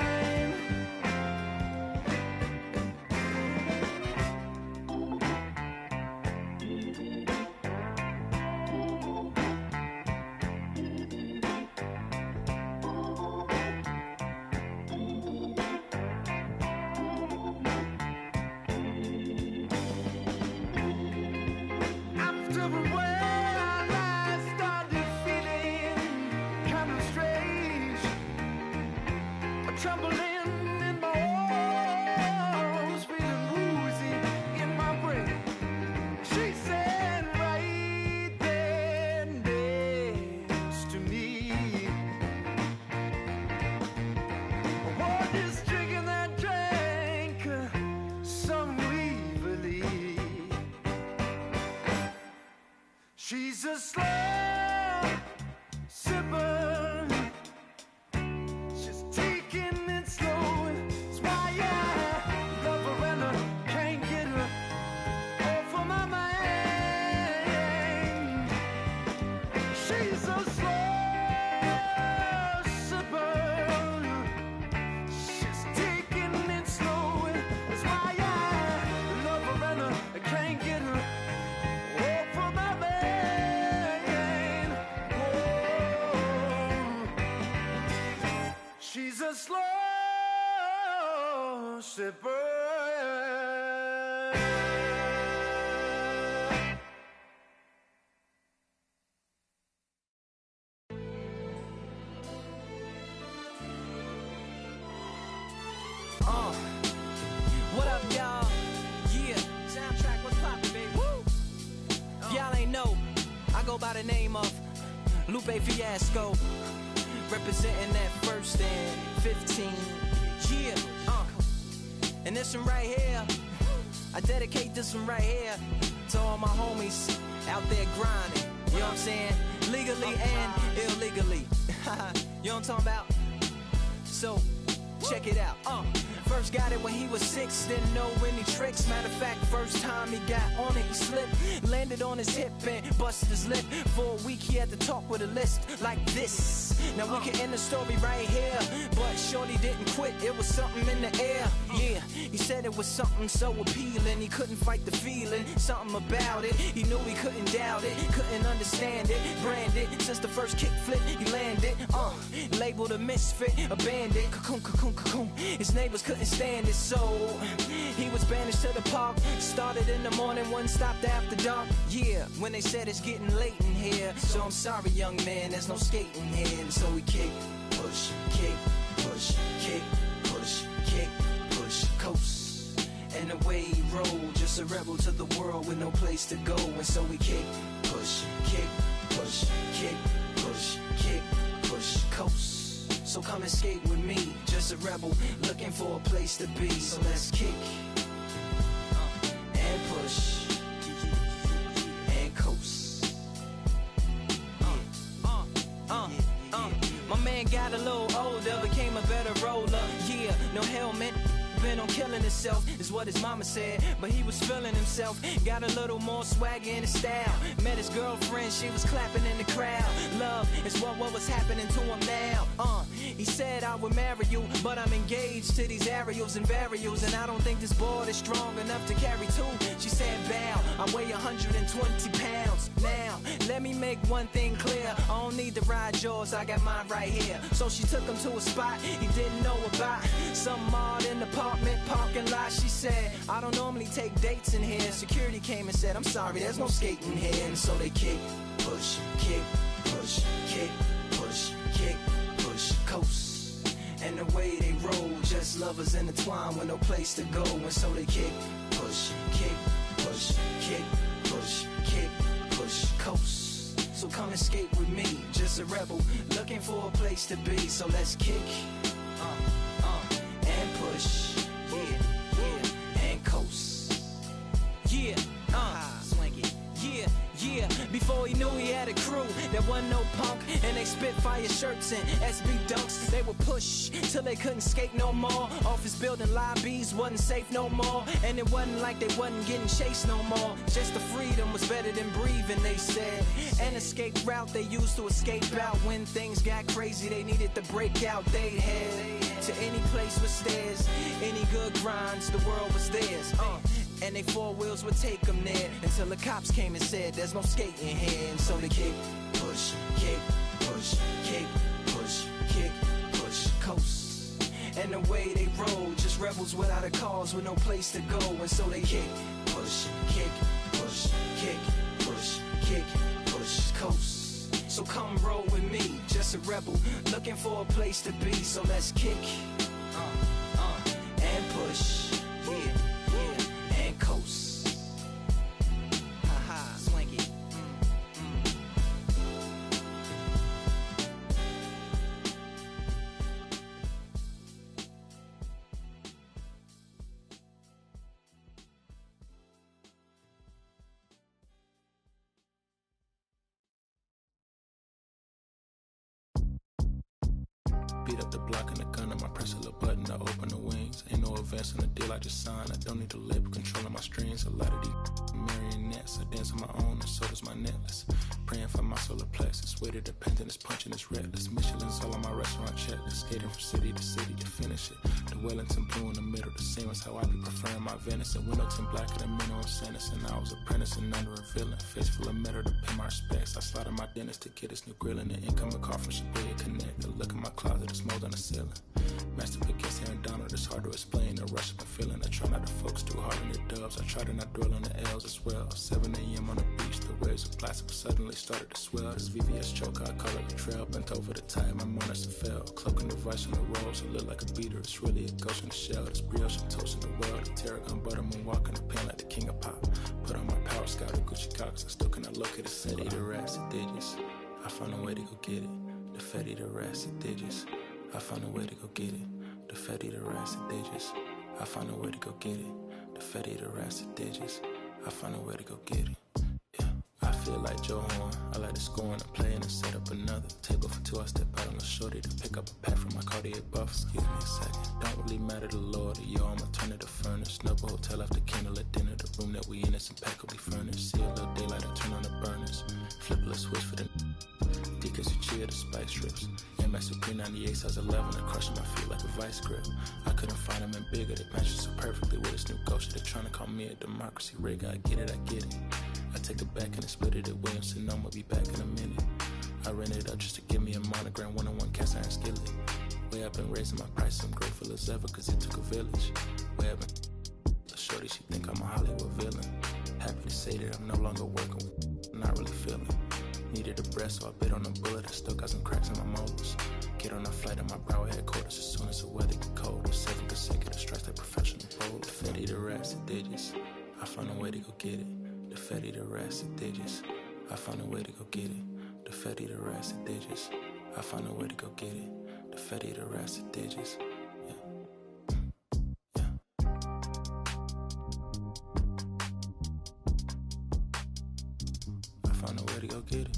After a while, I started feeling kind of strange, a trembling in my arms, feeling woozy in my brain. She said right there next to me, "Oh, just drinking that drink so evilly." She's a slow sipper. She's taking it slow. That's why I love her and I can't get her off of my mind. She's a slow sipper. She's taking it slow. That's why I love her and I can't get her off of my mind. She's a slow sipper. What up, y'all? Yeah, soundtrack, what's poppin', baby? Woo! Y'all ain't know, I go by the name of Lupe Fiasco, representing that first and 15. Yeah, and this one right here, I dedicate this one right here to all my homies out there grinding. You know what I'm saying? Legally and illegally. You know what I'm talking about? So, check it out. First got it when he was 6, didn't know any tricks. Matter of fact, first time he got on it, he slipped, landed on his hip and busted his lip. For a week he had to talk with a list like this. Now we can end the story right here, but shorty didn't quit, it was something in the air. Yeah, he said it was something so appealing, he couldn't fight the feeling, something about it. He knew he couldn't doubt it, couldn't understand it, branded since the first kick flip he landed. Labeled a misfit, a bandit, cocoon, cocoon, cocoon. His neighbors couldn't stand it, so he was banished to the park. Started in the morning, one stopped after dark. Yeah, when they said it's getting late in here, so I'm sorry, young man, there's no skating here. So we kick, push, kick, push, kick, push, kick, push, coast. And away he rolled, just a rebel to the world with no place to go. And so we kick, push, kick, push, kick, push, kick, push, coast. So come and skate with me, just a rebel looking for a place to be. So let's kick and push and coast. My man got a little older, became a better roller. Yeah, no helmet, bent on killing himself, is what his mama said. But he was feeling himself, got a little more swagger in his style. Met his girlfriend, she was clapping in the crowd. Love is what was happening to him now. He said I would marry you, but I'm engaged to these aerials and varials, and I don't think this board is strong enough to carry two. She said bow, I weigh 120 pounds. Now let me make one thing clear. I don't need to ride yours, I got mine right here. So she took him to a spot he didn't know about. Some odd in the apartment parking lot. She said, I don't normally take dates in here. Security came and said, I'm sorry, there's no skating here. And so they kick, push, kick, push, kick, push, kick, push, coast. And the way they roll, just lovers intertwined with no place to go. And so they kick, push, kick, push, kick, push, kick, push, coast. So come and skate with me, just a rebel, looking for a place to be. So let's kick, and push, yeah, and coast. Yeah, swing it, yeah. Before he knew he had a crew that wasn't no punk, and they spit fire shirts and SB dunks. They would push till they couldn't skate no more. Office building lobbies wasn't safe no more, and it wasn't like they wasn't getting chased no more. Just the freedom was better than breathing, they said. An escape route they used to escape out when things got crazy. They needed to break out. They'd head to any place with stairs, any good grinds. The world was theirs. And they four wheels would take them there until the cops came and said there's no skating here. And so they kick, push, kick, push, kick, push, kick, push, coast. And the way they roll, just rebels without a cause with no place to go. And so they kick, push, kick, push, kick, push, kick, push, coast. So come roll with me, just a rebel looking for a place to be. So let's kick, and push, and coast. Ha-ha, swing it. Beat up the block and the gun on my press a little button to open the wings. Ain't no advance on the deal I just signed. I don't need to lip controlling my strings. A lot of these marionettes. I dance on my own and so does my necklace. Praying for my solar plexus. Way to dependent is punching is reckless. Michelin's all on my restaurant checklist. Skating from city to city to finish it. The Wellington blue in the middle. The same as how I be preferring my venison. Windowton black at a minimum sentence. And I was apprenticing under a villain. Face full of metal to pay my respects. I slotted my dentist to get his new grilling. An incoming call from Shibuya Connect. A look in my closet. There's mold on the ceiling. Master against Aaron Donald, it's hard to explain the rush I'm feeling. I try not to focus too hard on the dubs. I try to not dwell on the L's as well. 7 a.m. on the beach, the waves of plastic suddenly started to swell. This VVS choker, I call it a trail. Bent over the tide, my monitor fell. Cloaking the vice on the rolls, it look like a beater. It's really a ghost in the shell. This brioche I'm toasting the world. The Terragon buttermoon walking the pen like the king of pop. Put on my power scout, the Gucci Cox. I still cannot look at the city, the rats, the digits. I found a way to go get it. The fatty, the rats, the digits. I found a way to go get it. The fatty, the rats, the digits. I found a way to go get it. The fatty, the rats, the digits. I found a way to go get it. Yeah, I feel like Joe Horn. I like to score and play and set up another table for two. I step out on the shorty to pick up a pack from my Cartier buff. Excuse me a second. Don't really matter the Lord or yo, I'ma turn it to furnace. Snubble hotel after candle at dinner. The room that we in is impeccably furnished. See a little daylight, I turn on the burners. Flip a little switch for the Deacons who cheer the spice strips. MS Supreme 98 size 11 and crushing my feet like a vice grip. I couldn't find them in bigger. They match so perfectly with this new culture. They're trying to call me a democracy rig. I get it, I get it. I take it back and I split it at Williamson. I'ma be back in a minute. I ran it up just to give me a monogram. One-on-one cast iron skillet. Way I've been raising my price. I'm grateful as ever cause it took a village. Way I've been the shorty, she think I'm a Hollywood villain. Happy to say that I'm no longer working. I'm not really feeling. Needed a breath, so I bit on a bullet. I still got some cracks in my molars. Get on a flight at my brow headquarters as soon as the weather get colder. 7 consecutive strikes like professional bowler. The fatty, the rats, the digits. I found a way to go get it. The fatty, the rats, the digits. I found a way to go get it. The fatty, the rats, the digits. I found a way to go get it. The fatty, the rats, the digits. I found a way to go get it.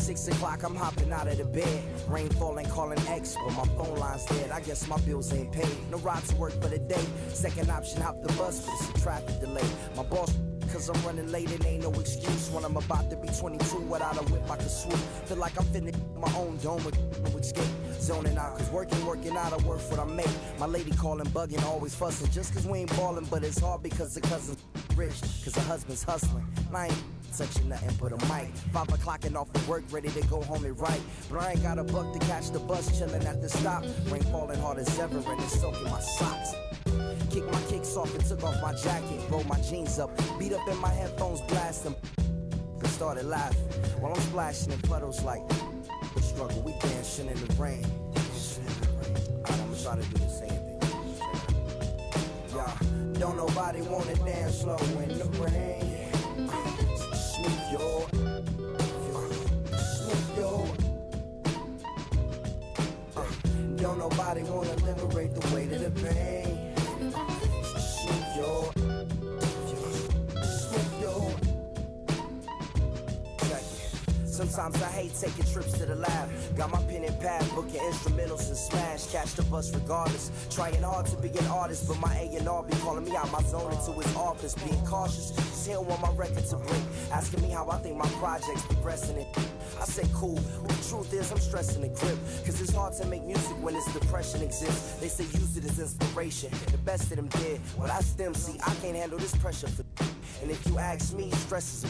6 o'clock, I'm hopping out of the bed. Rain falling, calling X, but my phone line's dead. I guess my bills ain't paid. No ride to work for the day. Second option, hop the bus, but it's a traffic delay. My boss, cause I'm running late, it ain't no excuse. When I'm about to be 22, without a whip I can swoop. Feel like I'm finna my own dome with no escape. Zoning out, cause working out, I work what I make. My lady calling, bugging, always fussing. Just cause we ain't ballin', but it's hard because the cousin's rich. Cause the husband's hustling. And I ain't touching nothing but a mic. 5 o'clock and off of work, ready to go home and write. But I ain't got a buck to catch the bus, chillin' at the stop. Rain falling hard as ever and it's soaking my socks. Kicked my kicks off and took off my jacket. Rolled my jeans up, beat up in my headphones, blasting. But started laughing while I'm splashing in puddles like the struggle. We dancing in the rain. Alright, I'ma try to do the same thing. Yeah, don't nobody wanna dance slow in the rain. Smooth your, smooth your. Don't nobody wanna liberate the weight of the pain. Smooth your, smooth your. Sometimes I hate taking trips to the lab. Got my pen and pad, booking instrumentals and smash. Catch the bus regardless. Trying hard to be an artist, but my A&R be calling me out my zone into his office. Being cautious, cause he don't want my record to break. Asking me how I think my project's progressing it. I say cool, but the truth is I'm stressing the grip. Cause it's hard to make music when this depression exists. They say use it as inspiration. The best of them did. Well, that's them, see, I can't handle this pressure for. And if you ask me, stress is a.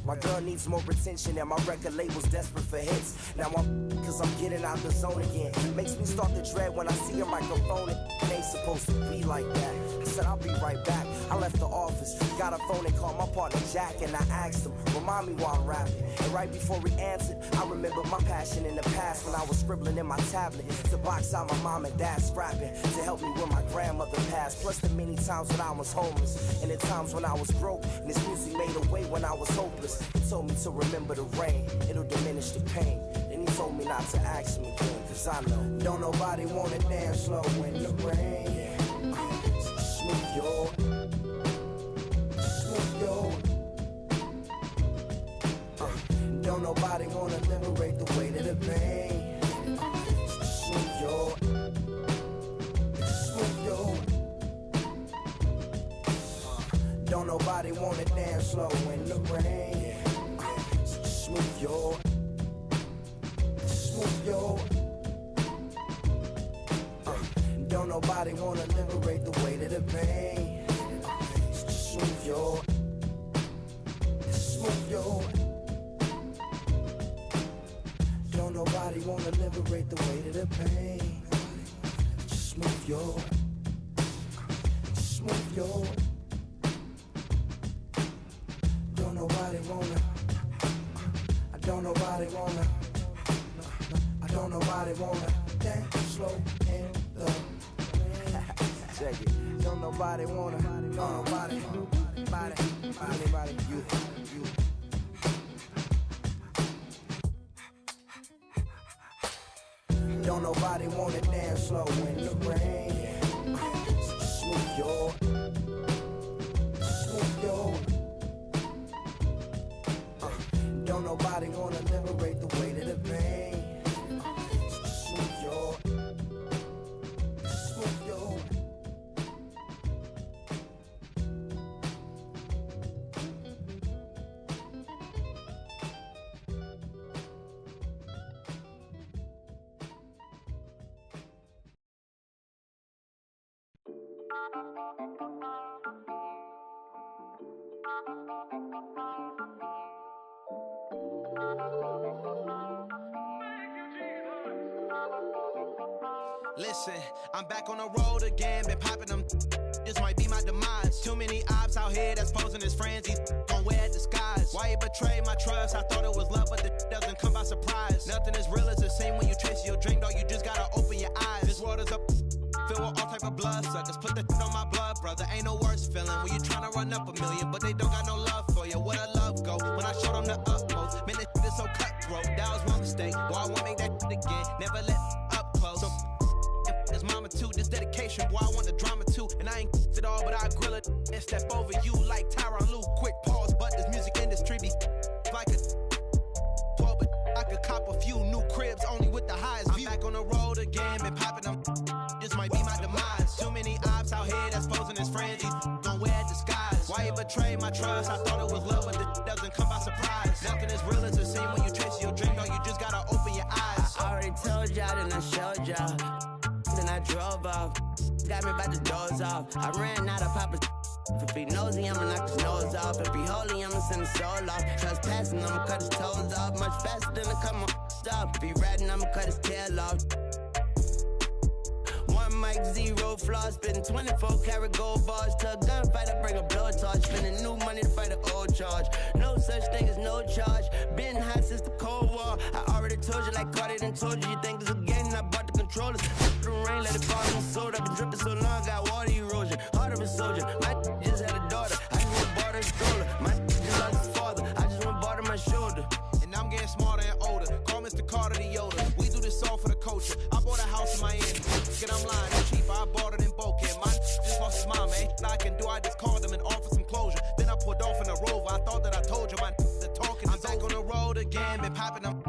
My girl needs more attention and my record label's desperate for hits. Now I'm cause I'm getting out the zone again. Makes me start to dread when I see a microphone. It ain't supposed to be like that. I said I'll be right back. I left the office, got a phone and called my partner Jack. And I asked him, remind me while I'm rapping. And right before he answered, I remembered my passion in the past when I was scribbling in my tablet to box out my mom and dad's scrapping to help me when my grandmother passed. Plus the many times when I was homeless and the times when I was broke. And this music made a way when I was hopeless. He told me to remember the rain, it'll diminish the pain. Then he told me not to ask him again, cause I know don't nobody wanna dance slow in the rain. Smooth your, smooth your. Don't nobody wanna liberate the weight of the pain. Smooth your, smooth your. Don't nobody wanna dance slow in the rain. Smooth your, smooth your. Don't nobody wanna liberate the weight of the pain. Smooth your, smooth your. Don't nobody wanna liberate the weight of the pain. Smooth your, smooth your. Don't nobody wanna. I don't nobody wanna. I don't nobody wanna dance slow in the rain. Check it. Don't nobody wanna. Don't nobody. Anybody. You. Don't nobody wanna dance slow in the rain. Smooth your, smooth your. Don't nobody wanna liberate the weight of the pain. Smooth your, smooth your. Listen, I'm back on the road again, been popping them. This might be my demise. Too many ops out here that's posing as friends. These gon' wear disguise. Why you betray my trust? I thought it was love, but the doesn't come by surprise. Nothing as real as the same when you chase your dream, dog. You just gotta open your eyes. This world is up, filled with all type of blood suckers. Put the on my blood, brother. Ain't no worse feeling when you tryna run up a million, but they don't got no love for you. Where the love go? When I showed them the utmost, man, this shit is so cutthroat. That was one mistake. Boy, I won't make that shit again. Never let up close. So his mama too, this dedication, boy, I want the drama too. And I ain't it all, but I grill it and step over you like Tyronn Lue. Quick pause, but this music industry be like a 12, but I could trust. I thought it was love, but it doesn't come by surprise. Nothing is real as it seems when you chase your dream. No, you just gotta open your eyes. I already told y'all, then I showed y'all. Then I drove off. Got me by the doors off. I ran out of Papa's. If he nosy, I'ma knock his nose off. If he holy, I'ma send his soul off. Trespassing, I'ma cut his toes off. Much faster than a come on stop. If he ratting, I'ma cut his tail off. One mic, zero flaws. Spitting 24 karat gold bars. To a gunfight, I bring a blowtorch. Spending new money to fight an old charge. No such thing as no charge. Been hot since the Cold War. I already told you like Cardi done told you. You think it's a game, and I bought the controllers. The rain, let it fall in the soda. I've been dripping so long, got water erosion. Heart of a soldier. My just had a daughter. I just want to barter a stroller. My just lost his father. I just want to barter my shoulder. And I'm getting smarter and older. Call Mr. Carter the Yoda. We do this all for the culture. I bought a house in Miami. Get I'm lying, it's cheap. I bought it in Boca. My just lost his mom, man. I can do, I just called them and offered some closure. Then I pulled off in a Rover. I thought that I told you my the talking. I'm back on the road again, been popping them.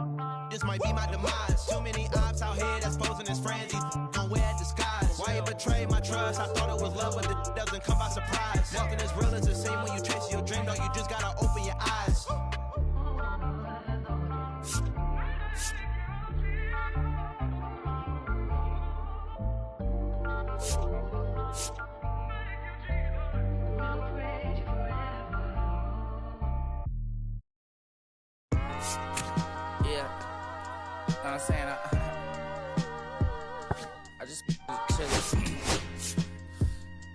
This might be my demise. Too many ops out here that's posing as friends. These don't wear disguise. Why you betray my trust? I thought it was love, but it doesn't come by surprise. Nothing is real as it seems when you chase your dream. No, you just gotta open your eyes. Yeah, know what I'm saying? I just chillin'.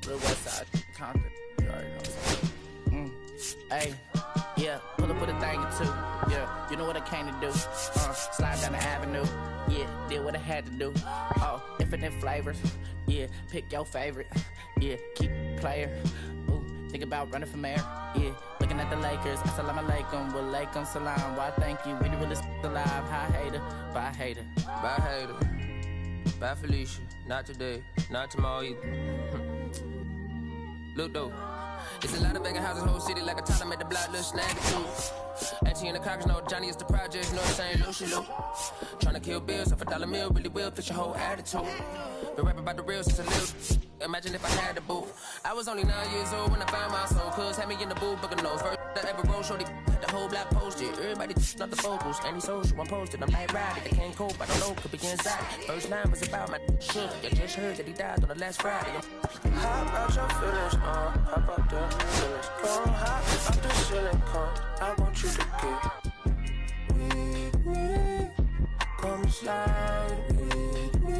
Real West Side, Compton. You already know what I'm saying. Hey, yeah, pull up with a thing or two. Yeah, you know what I came to do. Slide down the avenue. Yeah, did what I had to do. Oh, infinite flavors. Yeah, pick your favorite. Yeah, keep player. Ooh, think about running for mayor. Yeah, looking at the Lakers. Assalamu alaikum, wa alaikum salam. Why thank you, we the realest alive. Hi hater, bye hater. Bye hater. Bye Felicia. Not today, not tomorrow either. Look though, it's a lot of vacant houses, whole city like a toddler made the block look snaggy too. Auntie in the cockers know Johnny is the project, know the same Lucy Lou. Tryna kill bills off $1 meal, really will fix your whole attitude. Been rapping about the real since a little. Imagine if I had the booth. I was only 9 years old when I found my soul. Cuz had me in the booth, booking nose. First I ever wrote, shorty, the whole block posted. Everybody not the focus. Any social, I'm posted. I'm like, ride it, they can't cope. I don't know, could be inside. First line was about my sugar. You just heard that he died on the last Friday. How about your feelings, how about the feelings? Come high up the ceiling, come. I want you to get with me. Come slide with me.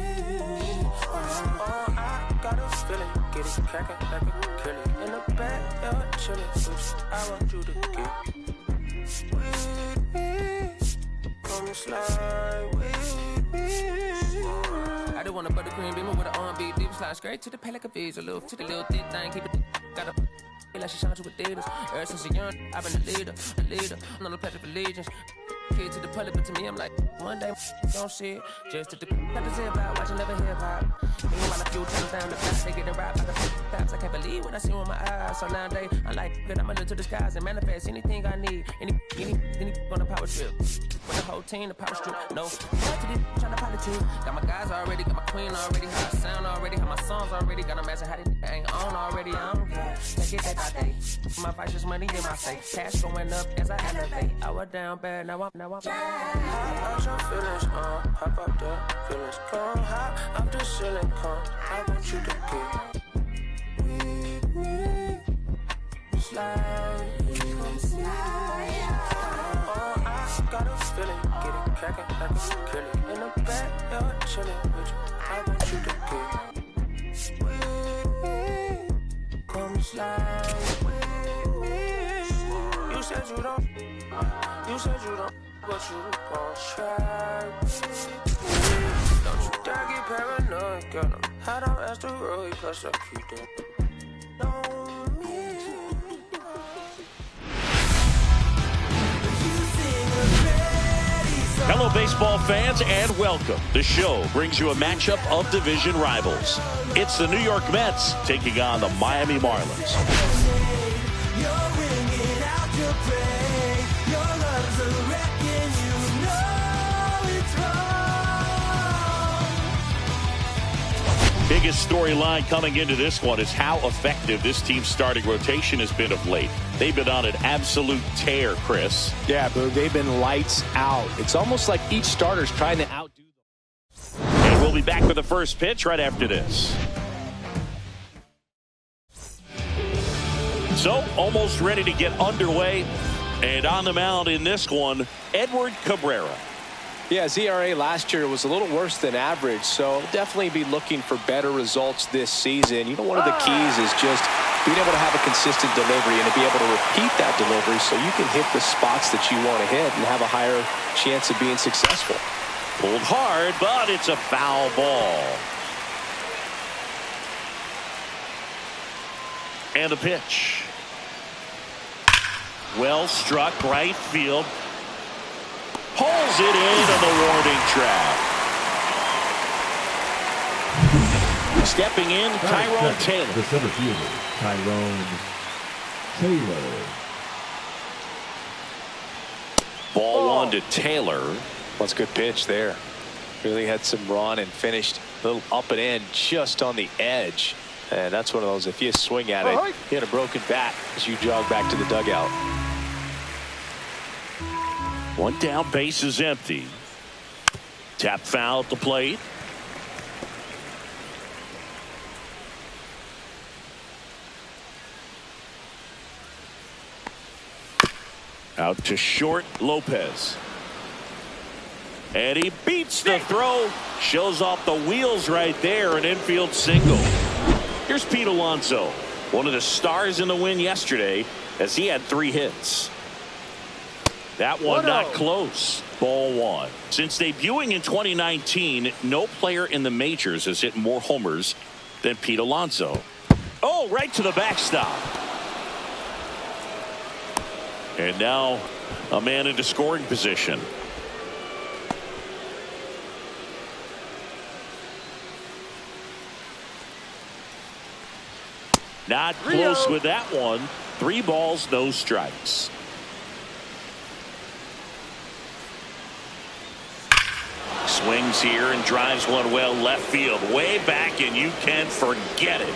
I got a feeling, get it crackin' like a killing. In the back, you're chillin', bitch. I want you to get with me. Come slide with me. I do want a buttercream beamer with an R&B deep slide straight to the pay like a visa. Little to the little thick thing, keep it got a like she shine to Adidas. Ever since a young, I've been a leader. I'm on the pledge of allegiance. Kid to the public, but to me, I'm like, one day, don't see it. Just to the got to say about watching never hip hop. Meanwhile, a few times down the block, they get it right by the cops. I can't believe what I see with my eyes. So nowadays, I like that I'ma look to the skies and manifest anything I need. Any on the power trip. With the whole team, the power strip. No, back to this, trying to politic. Got my guys already, got my queen already, how I sound already, how my songs already. Got them asking how they ain't on already. I don't care. Take it day by day. My vice is money in my safe. Cash going up as I elevate. I was down bad, now I'm. How about your feelings, how about the feelings? Come high up the ceiling, come. I want you to get with me. Slide with me. I got a feeling, get it crackin' like a killing. In the back, you're chillin' with you. I want you to get with me. Come slide with me. You said you don't. But you gon' try with me. Don't you dare get paranoid, girl. I'm hot on asteroid, plus I keep them on me. Hello, baseball fans, and welcome. The show brings you a matchup of division rivals. It's the New York Mets taking on the Miami Marlins. biggest storyline coming into this one is how effective this team's starting rotation has been of late. They've been on an absolute tear, Chris. Yeah, Boog, they've been lights out. It's almost like each starter's trying to outdo them. And we'll be back with the first pitch right after this. So, almost ready to get underway. And on the mound in this one, Edward Cabrera. Yeah, his ERA last year was a little worse than average, so definitely be looking for better results this season. You know, one of the keys is just being able to have a consistent delivery and to be able to repeat that delivery so you can hit the spots that you want to hit and have a higher chance of being successful. Pulled hard, but it's a foul ball. And the pitch. Well struck, right field. Pulls it in on the warning track. Stepping in, Tyrone Taylor. The center fielder, Tyrone Taylor. Ball one to Taylor. That's a good pitch there. Really had some run and finished a little up and in just on the edge. And that's one of those, if you swing at it, you hit a broken bat as you jog back to the dugout. One down, base is empty. Tap foul at the plate. Out to short, Lopez. And he beats the throw. Shows off the wheels right there. An infield single. Here's Pete Alonso, one of the stars in the win yesterday, as he had 3 hits. That one not close. Ball one. Since debuting in 2019, no player in the majors has hit more homers than Pete Alonso. Oh, right to the backstop. And now a man into scoring position. Not close with that one. 3 balls, no strikes. Swings here and drives one well left field. Way back, and you can forget it.